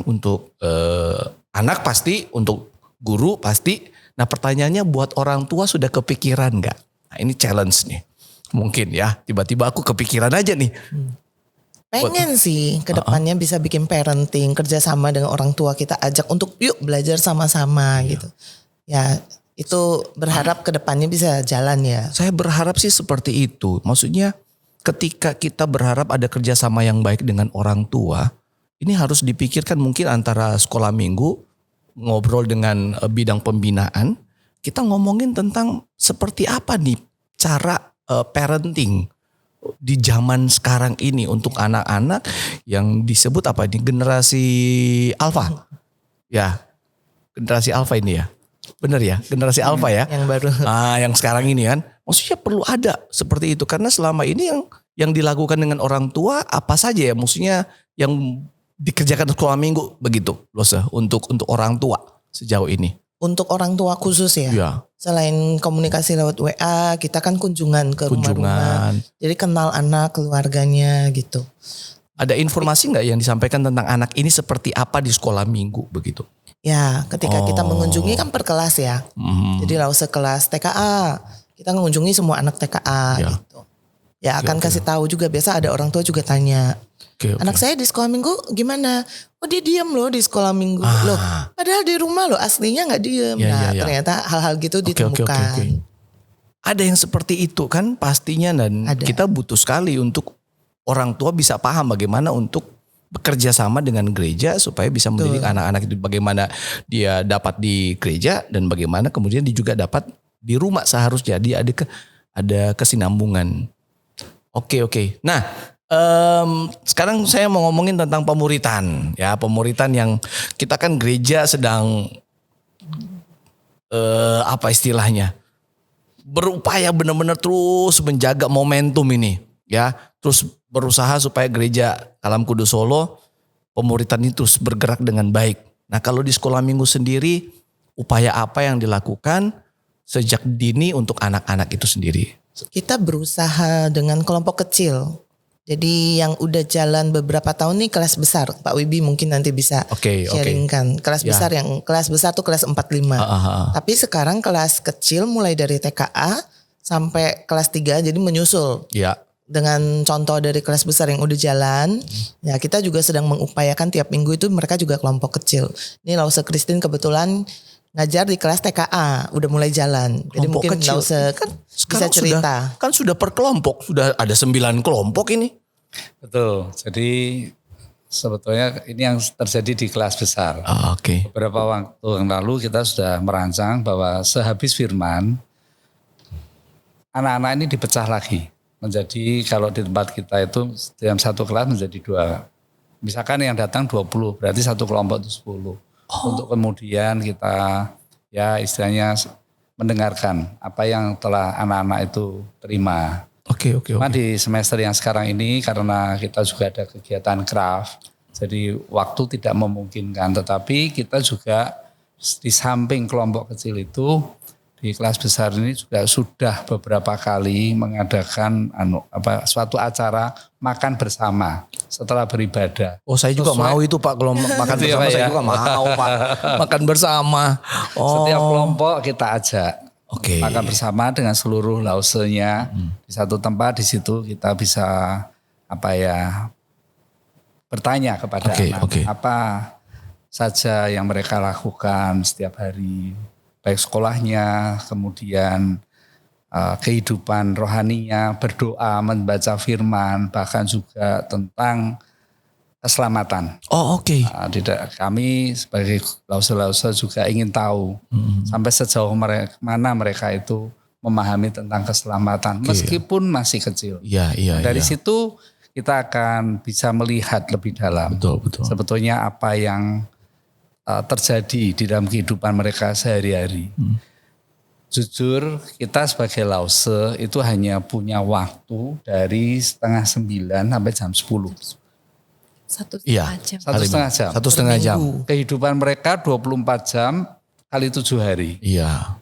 untuk anak pasti, untuk guru pasti. Nah pertanyaannya buat orang tua sudah kepikiran nggak? Nah ini challenge nih, mungkin ya tiba-tiba aku kepikiran aja nih. Pengen sih kedepannya bisa bikin parenting kerjasama dengan orang tua, kita ajak untuk yuk belajar sama-sama gitu. Ya itu berharap kedepannya bisa jalan ya. Saya berharap sih seperti itu. Maksudnya ketika kita berharap ada kerjasama yang baik dengan orang tua, ini harus dipikirkan mungkin antara sekolah minggu, ngobrol dengan bidang pembinaan, kita ngomongin tentang seperti apa nih cara parenting di zaman sekarang ini untuk anak-anak yang disebut apa ini, generasi alfa. Ya, generasi alfa ini ya. Benar ya, generasi alfa ya. Yang baru. Yang sekarang ini kan. Maksudnya perlu ada seperti itu karena selama ini yang dilakukan dengan orang tua apa saja ya, maksudnya yang dikerjakan sekolah minggu begitu, Lose, untuk orang tua sejauh ini. Untuk orang tua khusus ya. Ya. Selain komunikasi lewat WA, kita kan kunjungan ke rumah-rumah. Jadi kenal anak, keluarganya gitu. Ada informasi nggak yang disampaikan tentang anak ini seperti apa di sekolah minggu begitu? Ya, ketika kita mengunjungi kan per kelas ya. Jadi Lause kelas TKA, kita mengunjungi semua anak TKA gitu. Ya akan kasih tahu juga, biasa ada orang tua juga tanya. Anak saya di sekolah minggu gimana? Oh dia diam loh di sekolah minggu. Loh, padahal di rumah loh aslinya nggak diam. Ternyata hal-hal gitu ditemukan. Ada yang seperti itu kan pastinya, dan kita butuh sekali untuk orang tua bisa paham bagaimana untuk bekerja sama dengan gereja supaya bisa mendidik anak-anak itu, bagaimana dia dapat di gereja dan bagaimana kemudian dia juga dapat di rumah seharusnya. Jadi ada kesinambungan. Oke. Nah, sekarang saya mau ngomongin tentang pemuritan. Ya, pemuritan yang kita kan gereja sedang apa istilahnya? Berupaya benar-benar terus menjaga momentum ini, ya. Terus berusaha supaya gereja Kalam Kudus Solo pemuritan itu terus bergerak dengan baik. Nah, kalau di sekolah minggu sendiri, upaya apa yang dilakukan sejak dini untuk anak-anak itu sendiri? Kita berusaha dengan kelompok kecil. Jadi yang udah jalan beberapa tahun nih kelas besar. Pak Wibi mungkin nanti bisa sharingkan. Kelas besar, yang kelas besar tuh kelas 4-5. Tapi sekarang kelas kecil mulai dari TKA sampai kelas 3 jadi menyusul. Ya. Dengan contoh dari kelas besar yang udah jalan, ya kita juga sedang mengupayakan tiap minggu itu mereka juga kelompok kecil. Ini Lause Christine kebetulan ngajar di kelas TKA, udah mulai jalan. Jadi kelompok mungkin kecil. Lause kan bisa cerita. Sudah per kelompok, sudah ada 9 kelompok ini. Betul, jadi sebetulnya ini yang terjadi di kelas besar. Beberapa waktu yang lalu kita sudah merancang bahwa sehabis firman, anak-anak ini dipecah lagi. Menjadi kalau di tempat kita itu dalam satu kelas menjadi 2. Misalkan yang datang 20, berarti satu kelompok itu 10. Untuk kemudian kita ya istilahnya mendengarkan apa yang telah anak-anak itu terima. Cuma di semester yang sekarang ini karena kita juga ada kegiatan craft, jadi waktu tidak memungkinkan. Tetapi kita juga di samping kelompok kecil itu, di kelas besar ini juga sudah beberapa kali mengadakan suatu acara makan bersama setelah beribadah. Oh, saya juga mau itu Pak, kalau makan bersama saya juga mau Pak. Makan bersama. Setiap kelompok kita ajak makan bersama dengan seluruh lausenya di satu tempat. Di situ kita bisa bertanya kepada anak apa saja yang mereka lakukan setiap hari. Baik sekolahnya, kemudian kehidupan rohaninya, berdoa, membaca firman, bahkan juga tentang keselamatan. Kami sebagai lause-lause juga ingin tahu sampai sejauh mana mereka itu memahami tentang keselamatan, meskipun masih kecil. Dari situ kita akan bisa melihat lebih dalam. Betul. Sebetulnya apa yang terjadi di dalam kehidupan mereka sehari-hari. Jujur kita sebagai lause itu hanya punya waktu dari 8:30 sampai jam 10. 1,5 jam. 1,5 jam. Kehidupan mereka 24 jam kali 7 hari. Iya.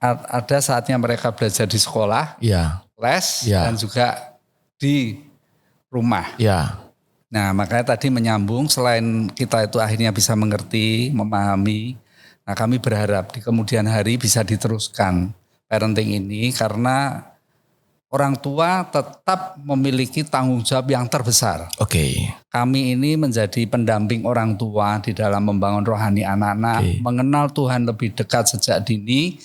Ada saatnya mereka belajar di sekolah, les, dan juga di rumah. Ya. Nah, makanya tadi menyambung, selain kita itu akhirnya bisa mengerti, memahami, nah kami berharap di kemudian hari bisa diteruskan parenting ini karena orang tua tetap memiliki tanggung jawab yang terbesar. Oke. Kami ini menjadi pendamping orang tua di dalam membangun rohani anak-anak, mengenal Tuhan lebih dekat sejak dini.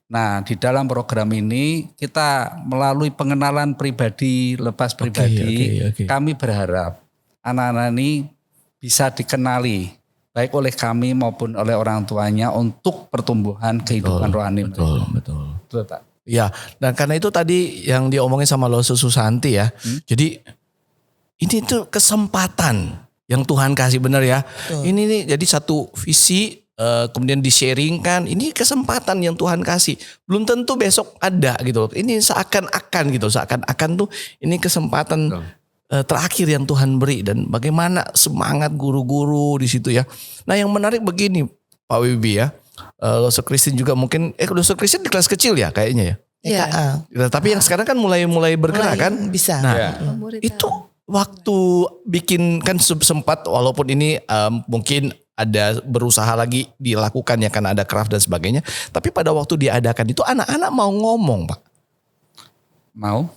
Nah, di dalam program ini kita melalui pengenalan pribadi, lepas pribadi, kami berharap anak-anak ini bisa dikenali baik oleh kami maupun oleh orang tuanya untuk pertumbuhan kehidupan rohani mereka. Betul, Pak. Ya, dan karena itu tadi yang diomongin sama Lause Susanti ya. Jadi ini tuh kesempatan yang Tuhan kasih, benar ya. Ini nih jadi satu visi kemudian di-sharingkan, ini kesempatan yang Tuhan kasih. Belum tentu besok ada gitu. Ini seakan-akan gitu, seakan-akan tuh ini kesempatan terakhir yang Tuhan beri, dan bagaimana semangat guru-guru di situ ya. Nah, yang menarik begini Pak Wibi ya. Lause Christine juga mungkin Lause Christine di kelas kecil ya kayaknya ya. Iya. TKA. Tapi yang sekarang kan mulai bergerak kan? Bisa. Nah, itu waktu bikin kan sempat, walaupun ini mungkin ada berusaha lagi dilakukan ya karena ada craft dan sebagainya. Tapi pada waktu diadakan itu anak-anak mau ngomong, Pak. Mau.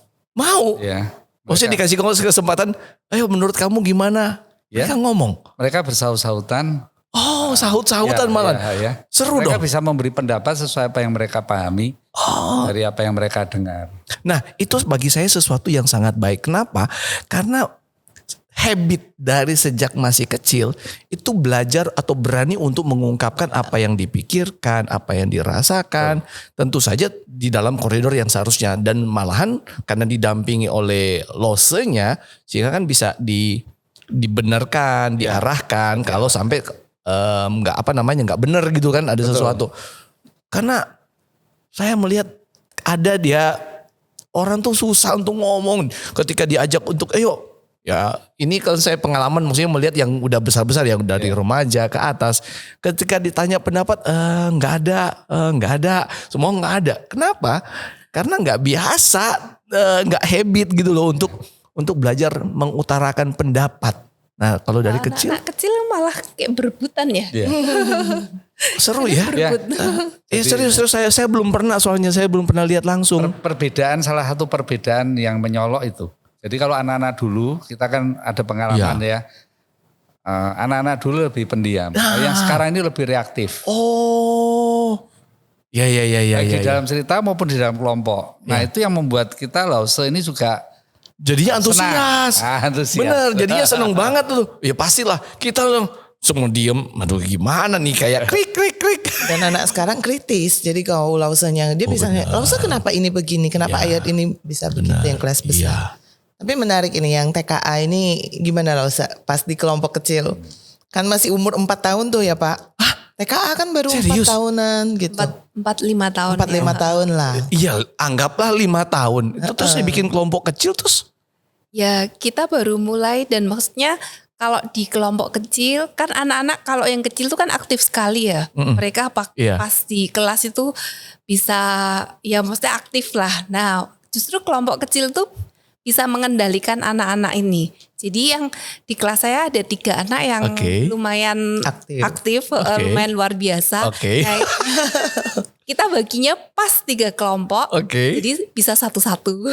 Ya. Maksudnya dikasih kesempatan, ayo menurut kamu gimana? Ya. Mereka ngomong. Mereka bersahut-sahutan. Oh, sahut-sahutan malah. Ya. Seru mereka dong. bisa memberi pendapat sesuai apa yang mereka pahami dari apa yang mereka dengar. Nah, itu bagi saya sesuatu yang sangat baik. Kenapa? Karena habit dari sejak masih kecil itu belajar atau berani untuk mengungkapkan apa yang dipikirkan, apa yang dirasakan. Tentu saja di dalam koridor yang seharusnya, dan malahan karena didampingi oleh losenya sehingga kan bisa dibenarkan, diarahkan kalau sampai nggak benar gitu kan, ada sesuatu. Karena saya melihat ada dia orang tuh susah untuk ngomong ketika diajak untuk ayo. Ya, ini kalau saya pengalaman maksudnya melihat yang udah besar-besar, yang dari remaja ke atas, ketika ditanya pendapat nggak ada, semua nggak ada. Kenapa? Karena nggak biasa, nggak habit gitu loh untuk belajar mengutarakan pendapat. Nah, kalau dari kecil, anak kecil malah kayak berebutan ya. seru ya. Serius saya belum pernah, soalnya saya belum pernah lihat langsung. Salah satu perbedaan yang menyolok itu. Jadi kalau anak-anak dulu kita kan ada pengalaman ya. Anak-anak dulu lebih pendiam. Yang sekarang ini lebih reaktif. Oh. Ya. Baik di dalam cerita maupun di dalam kelompok. Nah, itu yang membuat kita Lause ini juga jadinya antusias. Antusias. Bener, jadinya seneng banget tuh. Ya pastilah kita semua diem. Aduh gimana nih, kayak krik. Dan anak sekarang kritis. Jadi kalau Lausenya dia bisa, Lause kenapa ini begini? Kenapa ayat ini bisa begitu yang kelas besar? Iya. Tapi menarik ini yang TKA ini gimana Lause pas di kelompok kecil? Kan masih umur 4 tahun tuh ya Pak? TKA kan baru 4 tahunan gitu. 4-5 tahun. 4-5 tahun lah. Iya, anggaplah 5 tahun. Itu terus dibikin kelompok kecil terus. Ya, kita baru mulai, dan maksudnya kalau di kelompok kecil kan anak-anak kalau yang kecil itu kan aktif sekali ya. Mereka pas di kelas itu bisa ya maksudnya aktif lah. Nah, justru kelompok kecil tuh bisa mengendalikan anak-anak ini. Jadi yang di kelas saya ada 3 anak yang lumayan aktif. Lumayan luar biasa. Nah, kita baginya pas 3 kelompok, jadi bisa satu-satu.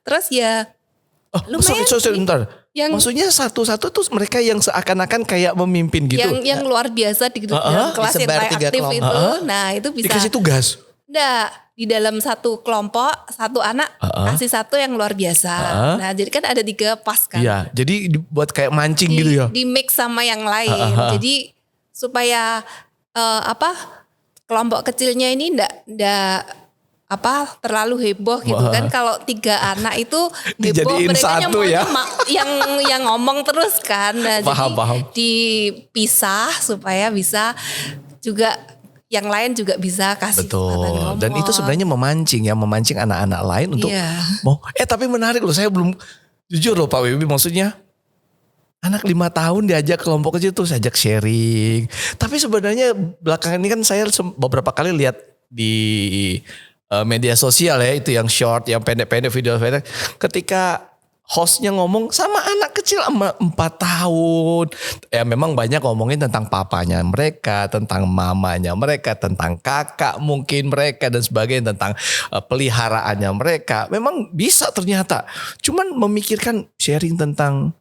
Terus ya lumayan. Bentar. Maksudnya satu-satu tuh mereka yang seakan-akan kayak memimpin gitu. Yang luar biasa di dalam kelas yang paling aktif itu. Nah itu bisa. Dikasih tugas? Enggak. Di dalam satu kelompok, satu anak kasih satu yang luar biasa. Nah jadi kan ada 3 pas kan. Iya, jadi dibuat kayak mancing gitu ya. Di mix sama yang lain. Jadi supaya kelompok kecilnya ini enggak terlalu heboh gitu kan. Kalau 3 anak itu heboh, mereka yang ngomong terus kan. Nah, paham. Dipisah supaya bisa juga yang lain juga bisa kasih kesempatan ngomong. Dan itu sebenarnya memancing anak-anak lain untuk mau. Tapi menarik loh, saya belum jujur loh Pak Wibi, maksudnya anak 5 tahun diajak kelompok kecil terus ajak sharing. Tapi sebenarnya belakangan ini kan saya beberapa kali lihat di media sosial ya, itu yang short, yang pendek-pendek, video pendek. Ketika hostnya ngomong sama anak kecil 4 tahun. Ya memang banyak ngomongin tentang papanya mereka, tentang mamanya mereka, tentang kakak mungkin mereka dan sebagainya, tentang peliharaannya mereka. Memang bisa ternyata. Cuman memikirkan sharing tentang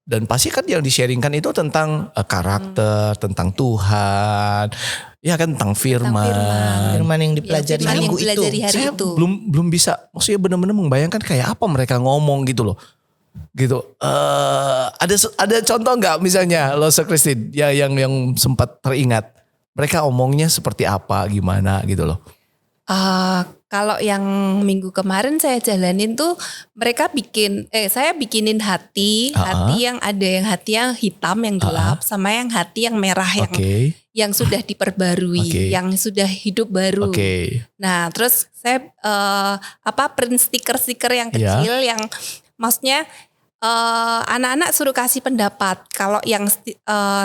dan pasti kan yang di-sharingkan itu tentang karakter, tentang Tuhan, ya kan tentang firman. Firman yang dipelajari firman yang minggu itu. dipelajari hari Saya itu. belum bisa, maksudnya benar-benar membayangkan kayak apa mereka ngomong gitu loh. Gitu. Ada contoh nggak misalnya Lose Christine ya yang sempat teringat. Mereka omongnya seperti apa, gimana gitu loh. Kalau yang minggu kemarin saya jalanin tuh mereka saya bikinin hati yang ada yang hati yang hitam yang gelap sama yang hati yang merah yang sudah diperbarui, yang sudah hidup baru. Nah, terus saya print stiker-stiker yang kecil yang maksudnya anak-anak suruh kasih pendapat kalau yang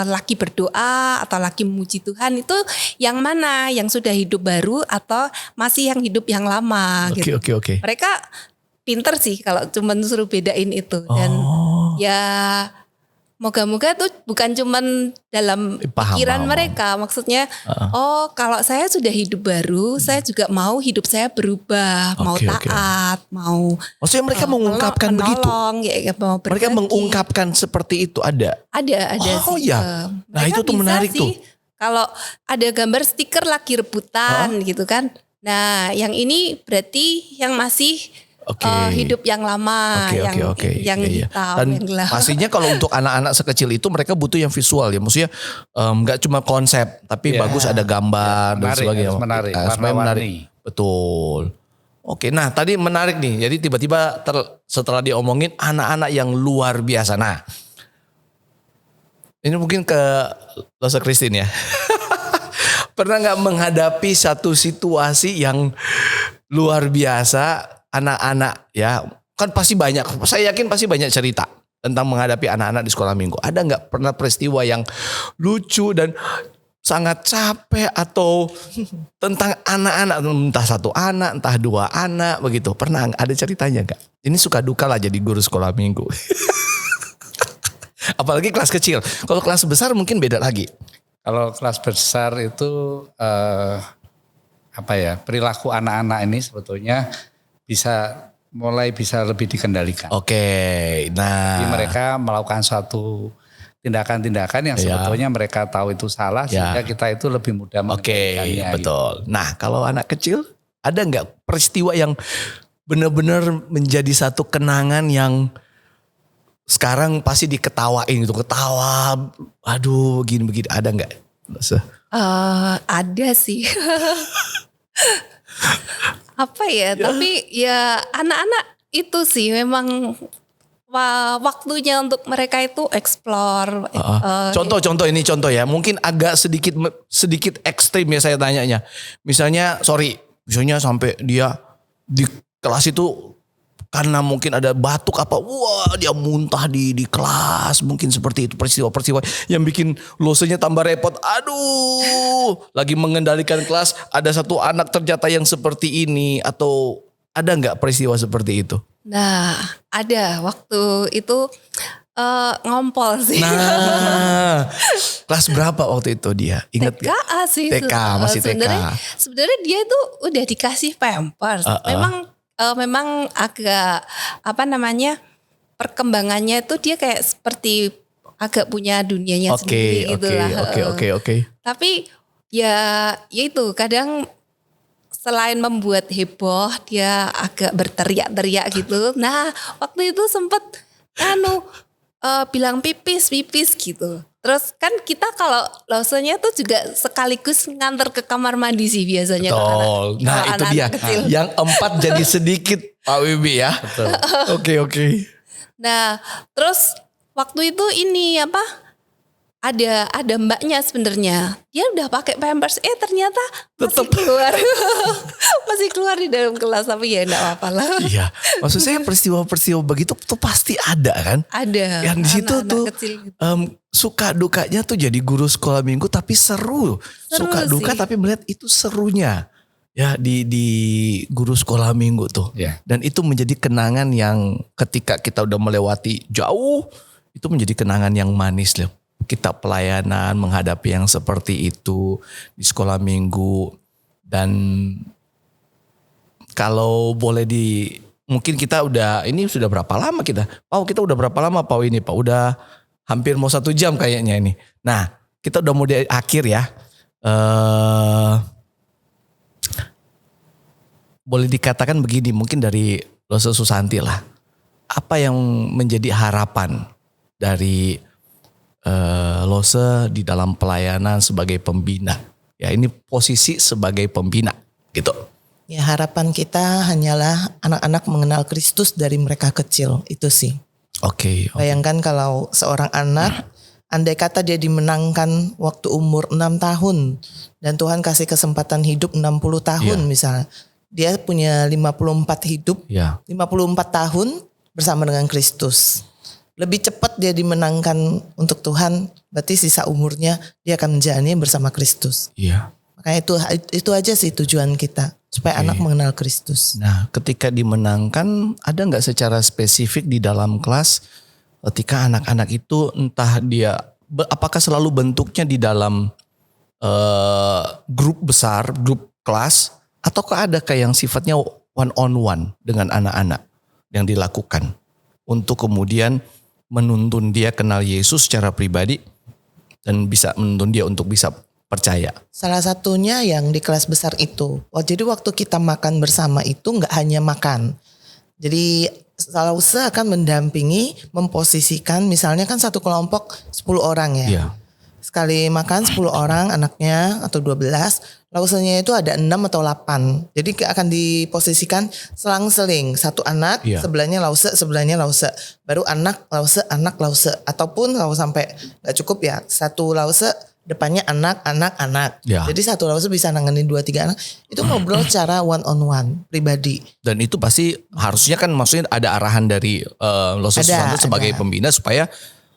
lagi berdoa atau lagi memuji Tuhan itu yang mana, yang sudah hidup baru atau masih yang hidup yang lama gitu. Oke. Mereka pinter sih kalau cuma suruh bedain itu dan ya moga-moga tuh bukan cuman dalam pikiran mereka, maksudnya kalau saya sudah hidup baru, saya juga mau hidup saya berubah, mau taat, mau maksudnya mereka mengungkapkan begitu. Mau mereka mengungkapkan seperti itu ada sih. Ya. Nah, itu tuh menarik sih, tuh. Kalau ada gambar stiker lagi rebutan gitu kan. Nah, yang ini berarti yang masih hidup yang lama, yang hitam, dan yang gelap. pastinya kalau untuk anak-anak sekecil itu mereka butuh yang visual ya, maksudnya nggak cuma konsep, tapi bagus ada gambar dan sebagainya. Menarik. Betul. Oke, nah tadi menarik nih. Jadi tiba-tiba setelah diomongin anak-anak yang luar biasa. Nah, ini mungkin ke Lose Christine ya. Pernah nggak menghadapi satu situasi yang luar biasa? Anak-anak ya kan pasti banyak, saya yakin pasti banyak cerita tentang menghadapi anak-anak di sekolah minggu. Ada nggak pernah peristiwa yang lucu dan sangat capek atau tentang anak-anak, entah 1 anak, entah 2 anak begitu? Pernah ada ceritanya nggak? Ini suka duka lah jadi guru sekolah minggu. Apalagi kelas kecil. Kalau kelas besar mungkin beda lagi. Kalau kelas besar itu perilaku anak-anak ini sebetulnya bisa lebih dikendalikan. Nah. Jadi mereka melakukan suatu tindakan-tindakan yang sebetulnya mereka tahu itu salah, sehingga kita itu lebih mudah mengendalikannya. Betul. Gitu. Nah, kalau anak kecil ada nggak peristiwa yang benar-benar menjadi satu kenangan yang sekarang pasti diketawain gitu, ketawa, aduh gini-begini, ada nggak? Ada sih. Tapi ya anak-anak itu sih memang waktunya untuk mereka itu explore. Contoh ya, mungkin agak sedikit ekstrim ya saya tanyanya. Misalnya sampai dia di kelas itu karena mungkin ada batuk dia muntah di kelas, mungkin seperti itu peristiwa-peristiwa yang bikin Losenya tambah repot. Aduh, lagi mengendalikan kelas ada 1 anak ternyata yang seperti ini, atau ada nggak peristiwa seperti itu? Nah, ada waktu itu ngompol sih. Nah, kelas berapa waktu itu dia? Ingat TK sih. TK, masih TK. Sebenarnya dia itu udah dikasih pampers. Memang agak perkembangannya itu dia kayak seperti agak punya dunianya sendiri gitu lah. Oke. Tapi ya itu kadang selain membuat heboh dia agak berteriak-teriak gitu. Nah, waktu itu sempet bilang pipis gitu. Terus kan kita kalau Losenya tuh juga sekaligus nganter ke kamar mandi sih biasanya. Betul. Nah itu dia. Kecil. Yang 4 jadi sedikit Pak Wibi ya. Betul. Oke. Nah terus waktu itu ada mbaknya sebenarnya. Dia udah pakai pampers, ternyata masih keluar. Masih keluar di dalam kelas, tapi ya enggak apa-apa lah. Iya. Maksud saya peristiwa-peristiwa begitu tuh pasti ada kan? Ada. Yang di situ tuh suka dukanya tuh jadi guru sekolah minggu tapi seru. Suka duka tapi melihat itu serunya. ya di guru sekolah minggu tuh. Ya. Dan itu menjadi kenangan yang ketika kita udah melewati jauh, itu menjadi kenangan yang manis loh. Kita pelayanan menghadapi yang seperti itu di sekolah minggu. Dan kalau boleh mungkin kita ini sudah berapa lama kita? Kita udah berapa lama ini Pak? Udah hampir mau 1 jam kayaknya ini. Nah, kita udah mau di akhir ya. Boleh dikatakan begini, mungkin dari Lose Susanti lah. Apa yang menjadi harapan dari Lose di dalam pelayanan sebagai pembina? Ya, ini posisi sebagai pembina gitu. Ya, harapan kita hanyalah anak-anak mengenal Kristus dari mereka kecil, itu sih. Oke. Bayangkan kalau seorang anak, andai kata dia dimenangkan waktu umur 6 tahun dan Tuhan kasih kesempatan hidup 60 tahun misalnya. Dia punya 54 hidup, 54 tahun bersama dengan Kristus. Lebih cepat dia dimenangkan untuk Tuhan, berarti sisa umurnya dia akan menjalani bersama Kristus. Iya. Makanya itu aja sih tujuan kita, supaya anak mengenal Kristus. Nah, ketika dimenangkan, ada nggak secara spesifik di dalam kelas ketika anak-anak itu entah dia apakah selalu bentuknya di dalam grup besar, grup kelas, ataukah ada kayak yang sifatnya one on one dengan anak-anak yang dilakukan untuk kemudian menuntun dia kenal Yesus secara pribadi dan bisa menuntun dia untuk bisa percaya. Salah satunya yang di kelas besar itu. Jadi waktu kita makan bersama itu nggak hanya makan. Jadi Lause akan mendampingi, memposisikan, misalnya kan satu kelompok 10 orang ya. Iya. Sekali makan 10 orang anaknya atau 12, Lausenya itu ada 6 atau 8. Jadi akan diposisikan selang-seling. Satu anak, sebelahnya Lause. Baru anak, Lause. Ataupun kalau sampai gak cukup ya, satu Lause depannya anak. Ya. Jadi satu Lause bisa nanganin 2-3 anak. Itu ngobrol secara one on one, pribadi. Dan itu pasti harusnya kan maksudnya ada arahan dari Lose Susanti sebagai pembina supaya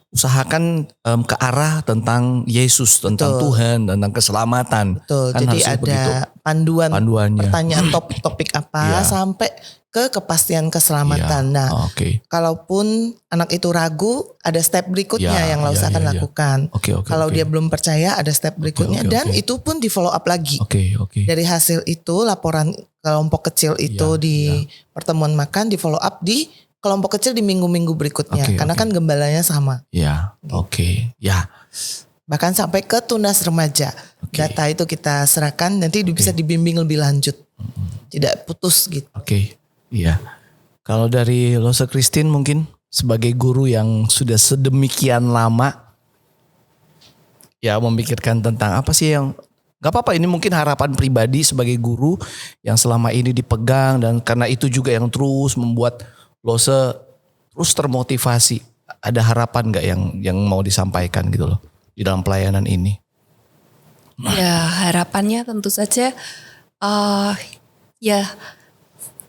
usahakan ke arah tentang Yesus, tentang Tuhan, tentang keselamatan. Betul. Kan jadi ada panduannya. Pertanyaan topik apa sampai ke kepastian keselamatan. Nah, kalaupun anak itu ragu, ada step berikutnya yang Lause akan lakukan. Kalau dia belum percaya, ada step berikutnya dan itu pun di follow up lagi. Dari hasil itu, laporan kelompok kecil itu di pertemuan makan di follow up di kelompok kecil di minggu-minggu berikutnya. Karena kan gembalanya sama. Ya, ya. Bahkan sampai ke tunas remaja. Data itu kita serahkan, nanti bisa dibimbing lebih lanjut. Tidak putus gitu. Iya. Kalau dari Lose Christine mungkin sebagai guru yang sudah sedemikian lama ya memikirkan tentang apa sih yang gak apa-apa, ini mungkin harapan pribadi sebagai guru yang selama ini dipegang dan karena itu juga yang terus membuat Lose terus termotivasi. Ada harapan gak yang mau disampaikan gitu loh di dalam pelayanan ini? Ya, harapannya tentu saja ya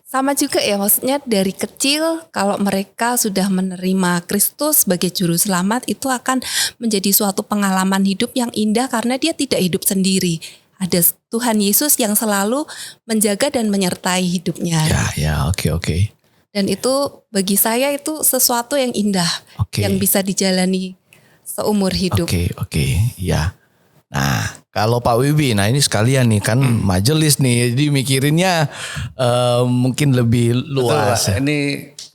sama juga ya, maksudnya dari kecil kalau mereka sudah menerima Kristus sebagai juru selamat, itu akan menjadi suatu pengalaman hidup yang indah karena dia tidak hidup sendiri. Ada Tuhan Yesus yang selalu menjaga dan menyertai hidupnya. Oke. Dan itu bagi saya itu sesuatu yang indah yang bisa dijalani seumur hidup. Ya. Nah, kalau Pak Wibi, nah ini sekalian nih kan majelis nih, jadi mikirinnya mungkin lebih luas. Betul, Pak. Ini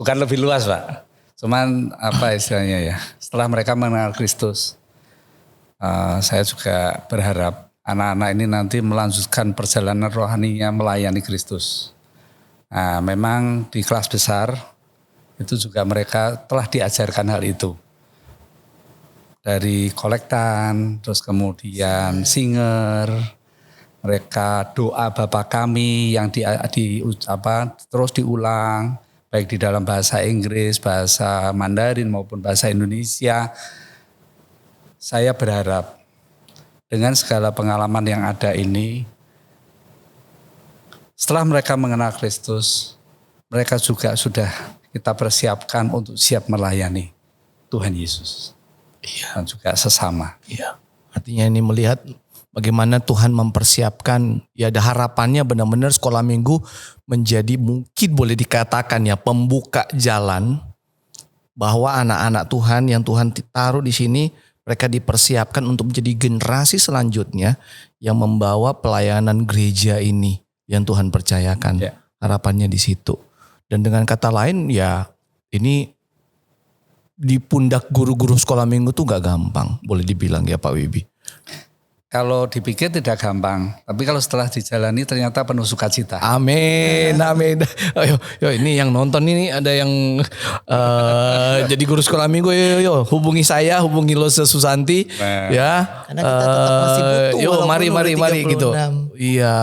bukan lebih luas, Pak. Cuman apa istilahnya ya, setelah mereka mengenal Kristus, saya juga berharap anak-anak ini nanti melanjutkan perjalanan rohaninya melayani Kristus. Nah, memang di kelas besar itu juga mereka telah diajarkan hal itu. Dari kolektan, terus kemudian singer, mereka doa Bapa Kami yang terus diulang, baik di dalam bahasa Inggris, bahasa Mandarin maupun bahasa Indonesia. Saya berharap dengan segala pengalaman yang ada ini, setelah mereka mengenal Kristus, mereka juga sudah kita persiapkan untuk siap melayani Tuhan Yesus. Dan juga sesama. Iya. Artinya ini melihat bagaimana Tuhan mempersiapkan, ya ada harapannya benar-benar sekolah minggu menjadi mungkin boleh dikatakan ya pembuka jalan bahwa anak-anak Tuhan yang Tuhan taruh di sini mereka dipersiapkan untuk menjadi generasi selanjutnya yang membawa pelayanan gereja ini yang Tuhan percayakan. Ya. Harapannya di situ. Dan dengan kata lain ya ini di pundak guru-guru sekolah minggu tuh gak gampang boleh dibilang ya Pak Wibi. Kalau dipikir tidak gampang, tapi kalau setelah dijalani ternyata penuh sukacita. Amin, amin. Yo, ini yang nonton ini ada yang jadi guru sekolah minggu, yo, hubungi saya, hubungi Lose Susanti, ya. Karena kita tetap masih butuh. Yo, walaupun mari udah 36. gitu. Iya.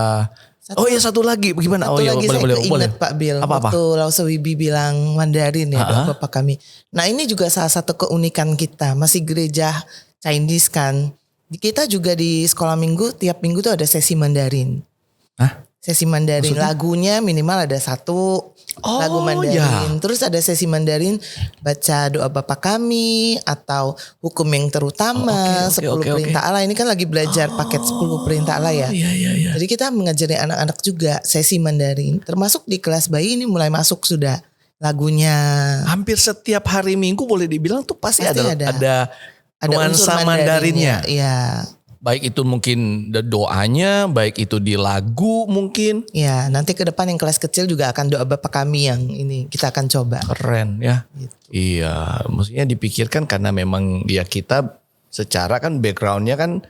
Satu lagi, bagaimana? Satu lagi saya keinget Pak Bill, Apa-apa? waktu Lause Wibi bilang Mandarin ya, doa Bapak kami. Nah ini juga salah satu keunikan kita, masih gereja Chinese kan. Kita juga di sekolah minggu, tiap minggu tuh ada sesi Mandarin. Hah? Sesi Mandarin, Maksudnya? lagunya minimal ada satu lagu Mandarin. Ya. Terus ada sesi Mandarin, baca doa Bapa Kami atau hukum yang terutama, 10 perintah Allah. Ini kan lagi belajar paket 10 perintah Allah ya. Iya. Jadi kita mengajari anak-anak juga sesi Mandarin. Termasuk di kelas bayi ini mulai masuk sudah lagunya. Hampir setiap hari minggu boleh dibilang tuh pasti Pasti ada unsur nuansa Mandarinnya. Iya. Baik itu mungkin doanya, baik itu di lagu mungkin. Ya, nanti ke depan yang kelas kecil juga akan doa Bapa Kami yang ini kita akan coba. Keren ya. Gitu. Iya, maksudnya dipikirkan karena memang ya kita secara kan backgroundnya kan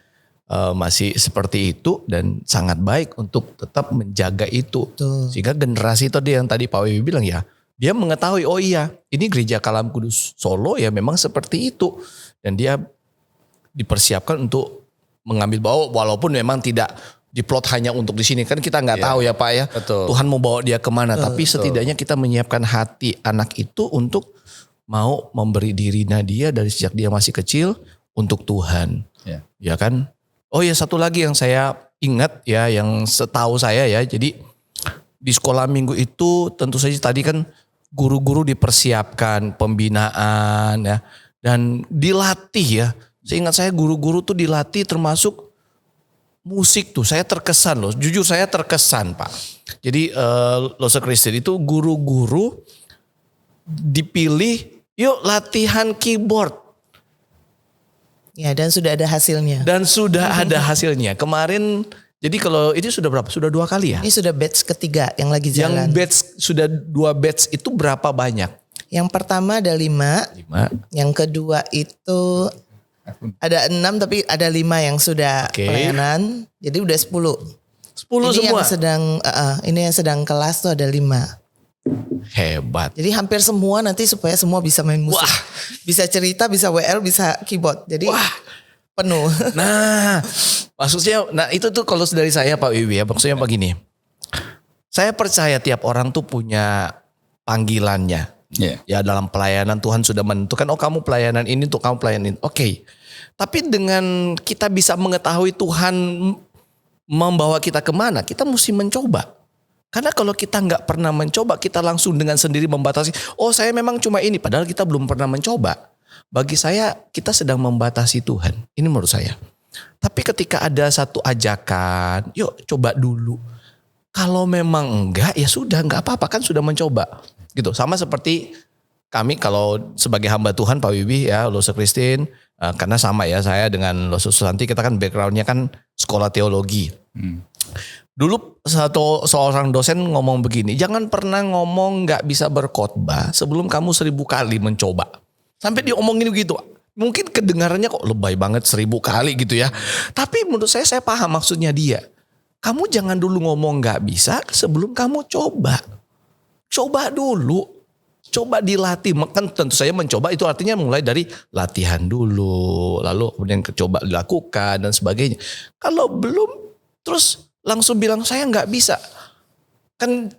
masih seperti itu dan sangat baik untuk tetap menjaga itu. Betul. Sehingga generasi tadi yang tadi Pak Wibi bilang ya, dia mengetahui oh iya ini gereja Kalam Kudus Solo ya memang seperti itu. Dan dia dipersiapkan untuk mengambil bawa walaupun memang tidak diplot hanya untuk di sini kan kita nggak tahu ya Pak ya. Betul. Tuhan mau bawa dia kemana tapi setidaknya kita menyiapkan hati anak itu untuk mau memberi diri dia dari sejak dia masih kecil untuk Tuhan. Ya kan. Oh ya satu lagi yang saya ingat ya yang setahu saya ya jadi di sekolah minggu itu tentu saja tadi kan guru-guru dipersiapkan pembinaan ya dan dilatih ya. Seingat saya guru-guru tuh dilatih termasuk musik tuh. Saya terkesan loh. Jujur saya terkesan Pak. Jadi Lose Kristen itu guru-guru dipilih yuk latihan keyboard. Ya, dan sudah ada hasilnya. Dan sudah ada hasilnya. Kemarin jadi kalau ini sudah berapa? Sudah 2 kali ya? Ini sudah batch ketiga yang lagi jalan. Yang batch sudah 2 batch itu berapa banyak? Yang pertama ada 5. 5. Yang kedua itu ada 6 tapi ada 5 yang sudah pelayanan. Jadi udah 10. 10 ini semua? Ini yang sedang kelas tuh ada 5. Hebat. Jadi hampir semua nanti supaya semua bisa main musik. Wah. Bisa cerita, bisa WL, bisa keyboard. Jadi penuh. Nah maksudnya itu tuh kalau dari saya Pak Wiwi ya maksudnya begini. Saya percaya tiap orang tuh punya panggilannya. Ya dalam pelayanan Tuhan sudah menentukan oh kamu pelayanan ini untuk kamu pelayanan ini. Oke. Tapi dengan kita bisa mengetahui Tuhan membawa kita kemana kita mesti mencoba. Karena kalau kita nggak pernah mencoba kita langsung dengan sendiri membatasi. Oh saya memang cuma ini padahal kita belum pernah mencoba. Bagi saya kita sedang membatasi Tuhan. Ini menurut saya. Tapi ketika ada satu ajakan yuk coba dulu. Kalau memang enggak ya sudah enggak apa-apa kan sudah mencoba. Gitu sama seperti kami kalau sebagai hamba Tuhan Pak Wibi ya Lose Kristen karena sama ya saya dengan Lose Susanti kita kan backgroundnya kan sekolah teologi. Dulu seorang dosen ngomong begini jangan pernah ngomong gak bisa berkhotbah sebelum kamu 1000 kali mencoba. Sampai diomongin gitu mungkin kedengarannya kok lebay banget 1000 kali gitu ya. Tapi menurut saya paham maksudnya dia. Kamu jangan dulu ngomong gak bisa sebelum kamu coba. Coba dulu, coba dilatih. Kan tentu saja mencoba itu artinya mulai dari latihan dulu, lalu kemudian coba dilakukan dan sebagainya. Kalau belum, terus langsung bilang saya nggak bisa. Kan,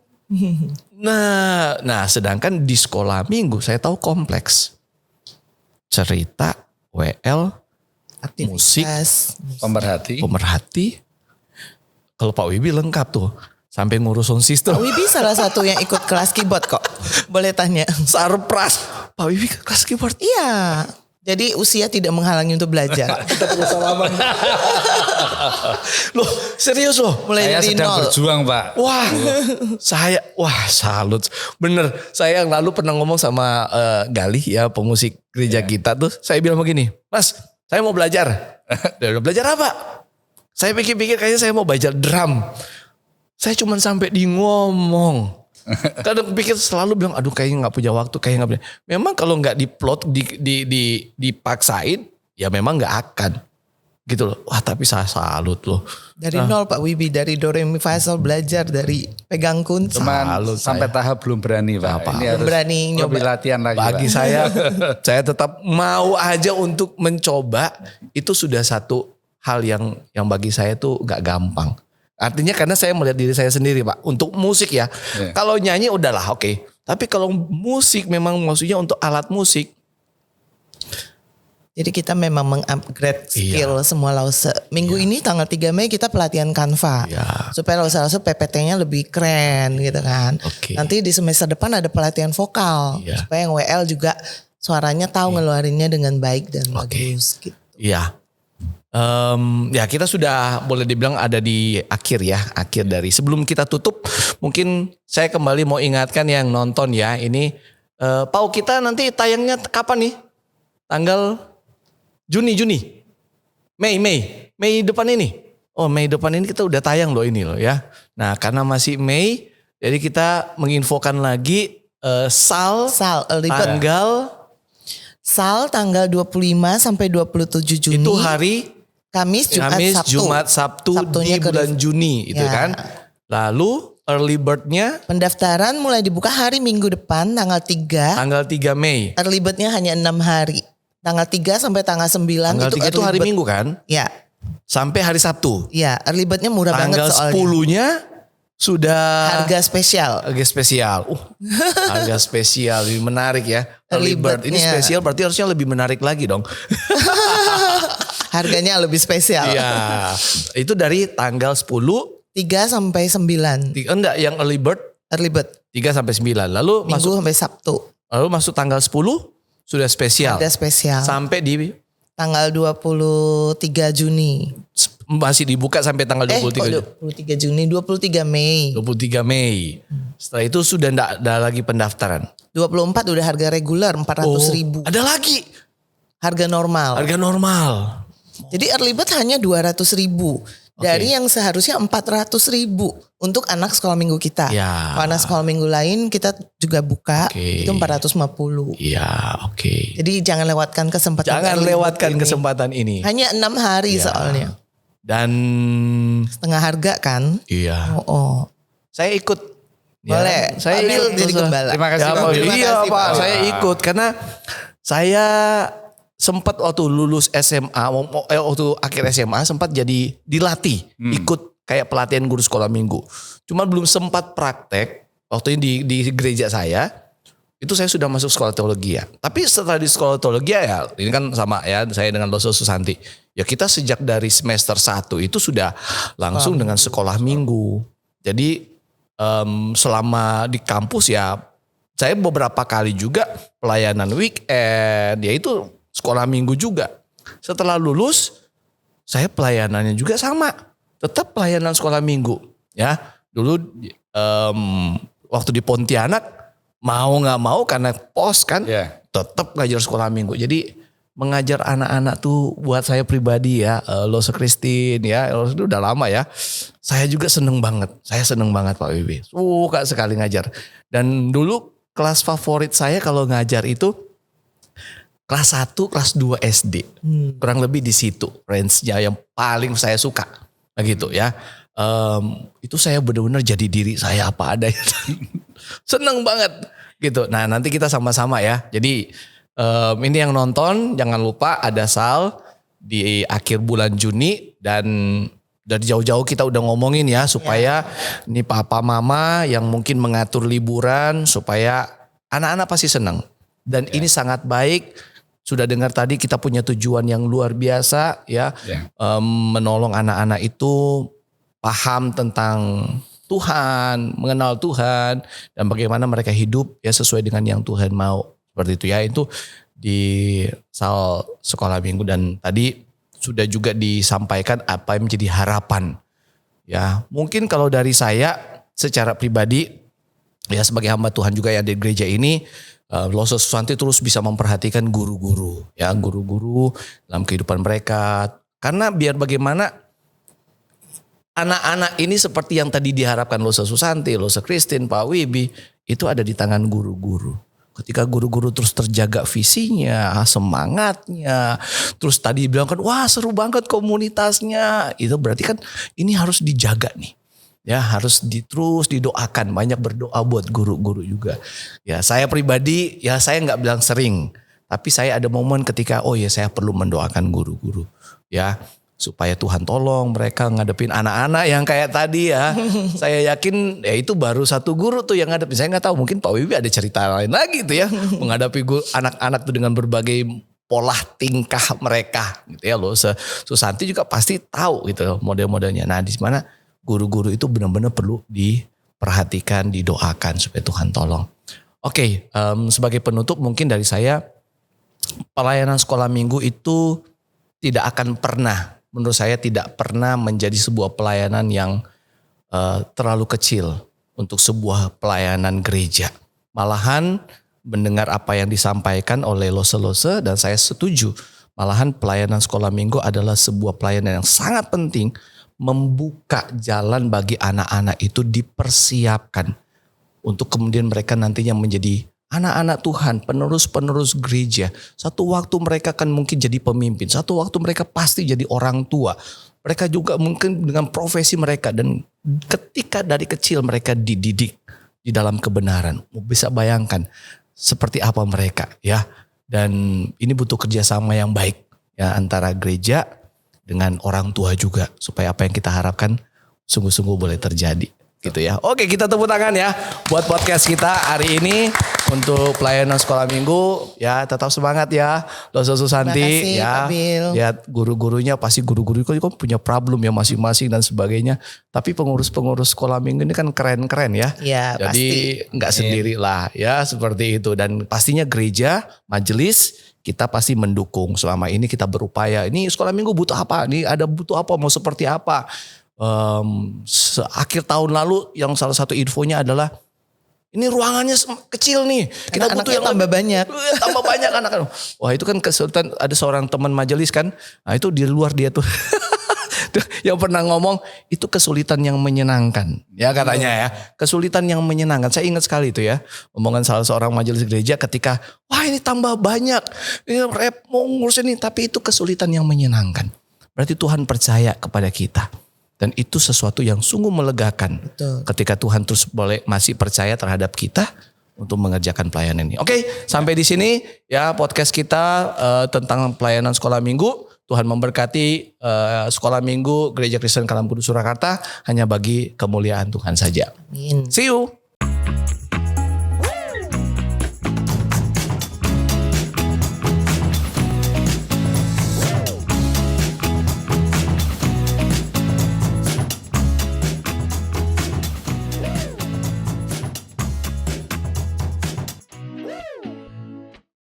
nah sedangkan di sekolah minggu saya tahu kompleks. Cerita, WL, musik, pemerhati. Kalau Pak Wibi lengkap tuh. Sampai ngurus sound system. Pak Wibi salah satu yang ikut kelas keyboard kok. Boleh tanya. Sarpras. Pak Wibi kelas keyboard. Iya. Jadi usia tidak menghalangi untuk belajar. Kita perlu salaman. Loh serius loh. Mulai Saya dari sedang nol. berjuang Pak. Wah salut. Bener, saya yang lalu pernah ngomong sama Galih ya pemusik gereja kita tuh. Saya bilang begini, Mas saya mau belajar. Dia bilang, belajar apa? Saya pikir-pikir kayaknya saya mau belajar drum. Saya cuma sampai di ngomong. Kadang pikir selalu bilang, aduh kayaknya nggak punya waktu, kayaknya nggak punya. Memang kalau nggak diplot, dipaksain, ya memang nggak akan, gitu loh. Wah tapi saya salut loh. Dari nol Pak Wibi, dari do re mi fa sol belajar, dari pegang kunci. Cuman Salut sampai tahap belum berani Pak. Ini harus berani lebih nyoba. latihan lagi Bagi Pak. saya tetap mau aja untuk mencoba. Itu sudah satu hal yang bagi saya tuh nggak gampang. Artinya karena saya melihat diri saya sendiri Pak. Untuk musik ya. Iya. Kalau nyanyi udahlah oke. Tapi kalau musik memang maksudnya untuk alat musik. Jadi kita memang mengupgrade skill semua lause. Minggu ini tanggal 3 Mei kita pelatihan Canva. Iya. Supaya lause-lause PPT-nya lebih keren gitu kan. Oke. Nanti di semester depan ada pelatihan vokal. Iya. Supaya yang WL juga suaranya tahu ngeluarinnya dengan baik dan bagus gitu. Iya. Ya kita sudah boleh dibilang ada di akhir dari sebelum kita tutup mungkin saya kembali mau ingatkan yang nonton ya ini Pau kita nanti tayangnya kapan nih? Tanggal Juni, Mei depan ini. Oh Mei depan ini kita udah tayang loh ini loh ya. Nah karena masih Mei jadi kita menginfokan lagi Sal tanggal 25 sampai 27 Juni. itu hari Kamis, Jumat, Sabtu Sabtunya di bulan Juni itu Ya. kan. Lalu early bird-nya Pendaftaran mulai dibuka hari Minggu depan tanggal 3. tanggal 3 Mei. Early bird-nya hanya 6 hari. Tanggal 3 sampai tanggal 9 Tanggal 3 itu hari bird. Minggu kan? Ya, Sampai hari Sabtu. ya, early bird-nya murah Tanggal banget soalnya. 10-nya sudah Harga spesial. harga spesial. Harga spesial ini menarik ya. Early Early bird ini bird-nya. spesial berarti harusnya lebih menarik lagi dong. Harganya lebih spesial. Iya. Itu dari tanggal 10 3 sampai 9. enggak yang early bird Early bird. 3 sampai 9. Lalu Minggu sampai Sabtu. masuk tanggal 10 sudah spesial. Harga spesial. Sampai di Tanggal 23 Juni. masih dibuka sampai tanggal 23 23 Juni, 23 Mei. 23 Mei. Setelah itu sudah enggak ada lagi pendaftaran. 24 udah harga reguler 400.000. Ada lagi Harga normal. harga normal. Jadi early bird hanya 200.000 dari yang seharusnya 400.000 untuk anak sekolah minggu kita. Ya. Kalau anak sekolah minggu lain kita juga buka Oke. itu 450. Iya, oke. Jadi jangan lewatkan kesempatan. Jangan early bird lewatkan ini. kesempatan ini. Hanya 6 hari Ya. soalnya. Dan Setengah harga kan? iya, Oh. saya ikut. Ya, Boleh. saya Ambil ikut. jadi gembala. Terima kasih Ya, Pak. Pak. Terima Iya kasih, Pak, Pak. saya ikut karena saya sempat waktu lulus SMA, waktu akhir SMA sempat jadi dilatih ikut kayak pelatihan guru sekolah minggu. Cuma belum sempat praktek waktu ini di gereja saya. Itu saya sudah masuk sekolah teologi ya. Tapi setelah di sekolah teologi ya, ini kan sama ya saya dengan Loso Susanti. Ya kita sejak dari semester 1 itu sudah langsung dengan sekolah minggu. Jadi selama di kampus ya saya beberapa kali juga pelayanan weekend, yaitu sekolah minggu juga. Setelah lulus, saya pelayanannya juga sama. Tetap pelayanan sekolah minggu. Ya, dulu waktu di Pontianak, mau nggak mau karena pos kan, Ya. tetap ngajar sekolah minggu. Jadi mengajar anak-anak tuh buat saya pribadi ya, Loso Christine ya, Loso itu udah lama ya. Saya juga seneng banget. Saya seneng banget Pak Wibi. Suka sekali ngajar. Dan dulu kelas favorit saya kalau ngajar itu kelas 1, kelas 2 SD. Kurang lebih di situ range-nya yang paling saya suka. Nah gitu ya. Itu saya benar-benar jadi diri saya apa adanya. Seneng banget gitu. Nah nanti kita sama-sama ya. Jadi ini yang nonton jangan lupa ada Sal di akhir bulan Juni. Dan dari jauh-jauh kita udah ngomongin ya. Supaya ini papa mama yang mungkin mengatur liburan. Supaya anak-anak pasti seneng. Dan ini sangat baik. Sudah dengar tadi kita punya tujuan yang luar biasa ya. Menolong anak-anak itu paham tentang Tuhan, mengenal Tuhan dan bagaimana mereka hidup ya sesuai dengan yang Tuhan mau. Seperti itu ya. Itu di sekolah minggu, dan tadi sudah juga disampaikan apa yang menjadi harapan. Ya, mungkin kalau dari saya secara pribadi, ya sebagai hamba Tuhan juga yang di gereja ini, Loso Susanti terus bisa memperhatikan guru-guru, ya guru-guru dalam kehidupan mereka. Karena biar bagaimana anak-anak ini seperti yang tadi diharapkan Loso Susanti, Loso Christine, Pak Wibi, itu ada di tangan guru-guru. Ketika guru-guru terus terjaga visinya, semangatnya, terus tadi bilang kan, wah seru banget komunitasnya, itu berarti kan ini harus dijaga nih. Ya harus terus didoakan, banyak berdoa buat guru-guru juga. Ya saya pribadi, ya saya nggak bilang sering, tapi saya ada momen ketika oh ya saya perlu mendoakan guru-guru, ya supaya Tuhan tolong mereka ngadepin anak-anak yang kayak tadi ya. Saya yakin ya itu baru satu guru tuh yang ngadepin. Saya nggak tahu, mungkin Pak Wibi ada cerita lain lagi tuh ya, menghadapi anak-anak tuh dengan berbagai pola tingkah mereka gitu ya loh. Susanti juga pasti tahu gitu model-modelnya. Nah di mana guru-guru itu benar-benar perlu diperhatikan, didoakan supaya Tuhan tolong. Oke, sebagai penutup mungkin dari saya, pelayanan sekolah minggu itu tidak akan pernah, menurut saya tidak pernah menjadi sebuah pelayanan yang terlalu kecil untuk sebuah pelayanan gereja. Malahan mendengar apa yang disampaikan oleh lose-lose dan saya setuju. Malahan pelayanan sekolah minggu adalah sebuah pelayanan yang sangat penting, membuka jalan bagi anak-anak itu dipersiapkan untuk kemudian mereka nantinya menjadi anak-anak Tuhan, penerus-penerus gereja. Satu waktu mereka akan mungkin jadi pemimpin. Satu waktu mereka pasti jadi orang tua. Mereka juga mungkin dengan profesi mereka. Dan ketika dari kecil mereka dididik di dalam kebenaran. Bisa bayangkan seperti apa mereka ya. Dan ini butuh kerjasama yang baik ya antara gereja dengan orang tua juga. Supaya apa yang kita harapkan sungguh-sungguh boleh terjadi. Gitu ya. Oke, kita tepuk tangan ya buat podcast kita hari ini untuk pelayanan sekolah minggu. Ya, tetap semangat ya Loso Susanti. Terima kasih, Ya, lihat guru-gurunya, pasti guru-guru itu punya problem ya masing-masing dan sebagainya. Tapi pengurus-pengurus sekolah minggu ini kan keren-keren ya. Ya, jadi nggak sendiri lah ya seperti itu. Dan pastinya gereja, majelis kita pasti mendukung. Selama ini kita berupaya. Ini sekolah minggu butuh apa? Ini ada butuh apa? Mau seperti apa? Akhir tahun lalu yang salah satu infonya adalah ini ruangannya kecil nih. Kita butuh yang tambah banyak. Tambah banyak anak-anak. Wah itu kan kesulitan. Ada seorang teman majelis kan. Nah itu di luar dia tuh. Yang pernah ngomong itu kesulitan yang menyenangkan. Ya katanya ya. Kesulitan yang menyenangkan. Saya ingat sekali itu ya. Omongan salah seorang majelis gereja ketika. Wah ini tambah banyak. Ini mau ngurus ini. Tapi itu kesulitan yang menyenangkan. Berarti Tuhan percaya kepada kita. Dan itu sesuatu yang sungguh melegakan. Betul. Ketika Tuhan terus masih percaya terhadap kita untuk mengerjakan pelayanan ini. Oke, sampai di sini ya podcast kita tentang pelayanan sekolah minggu. Tuhan memberkati sekolah minggu Gereja Kristen Kalam Kudus Surakarta hanya bagi kemuliaan Tuhan saja. Amin. See you.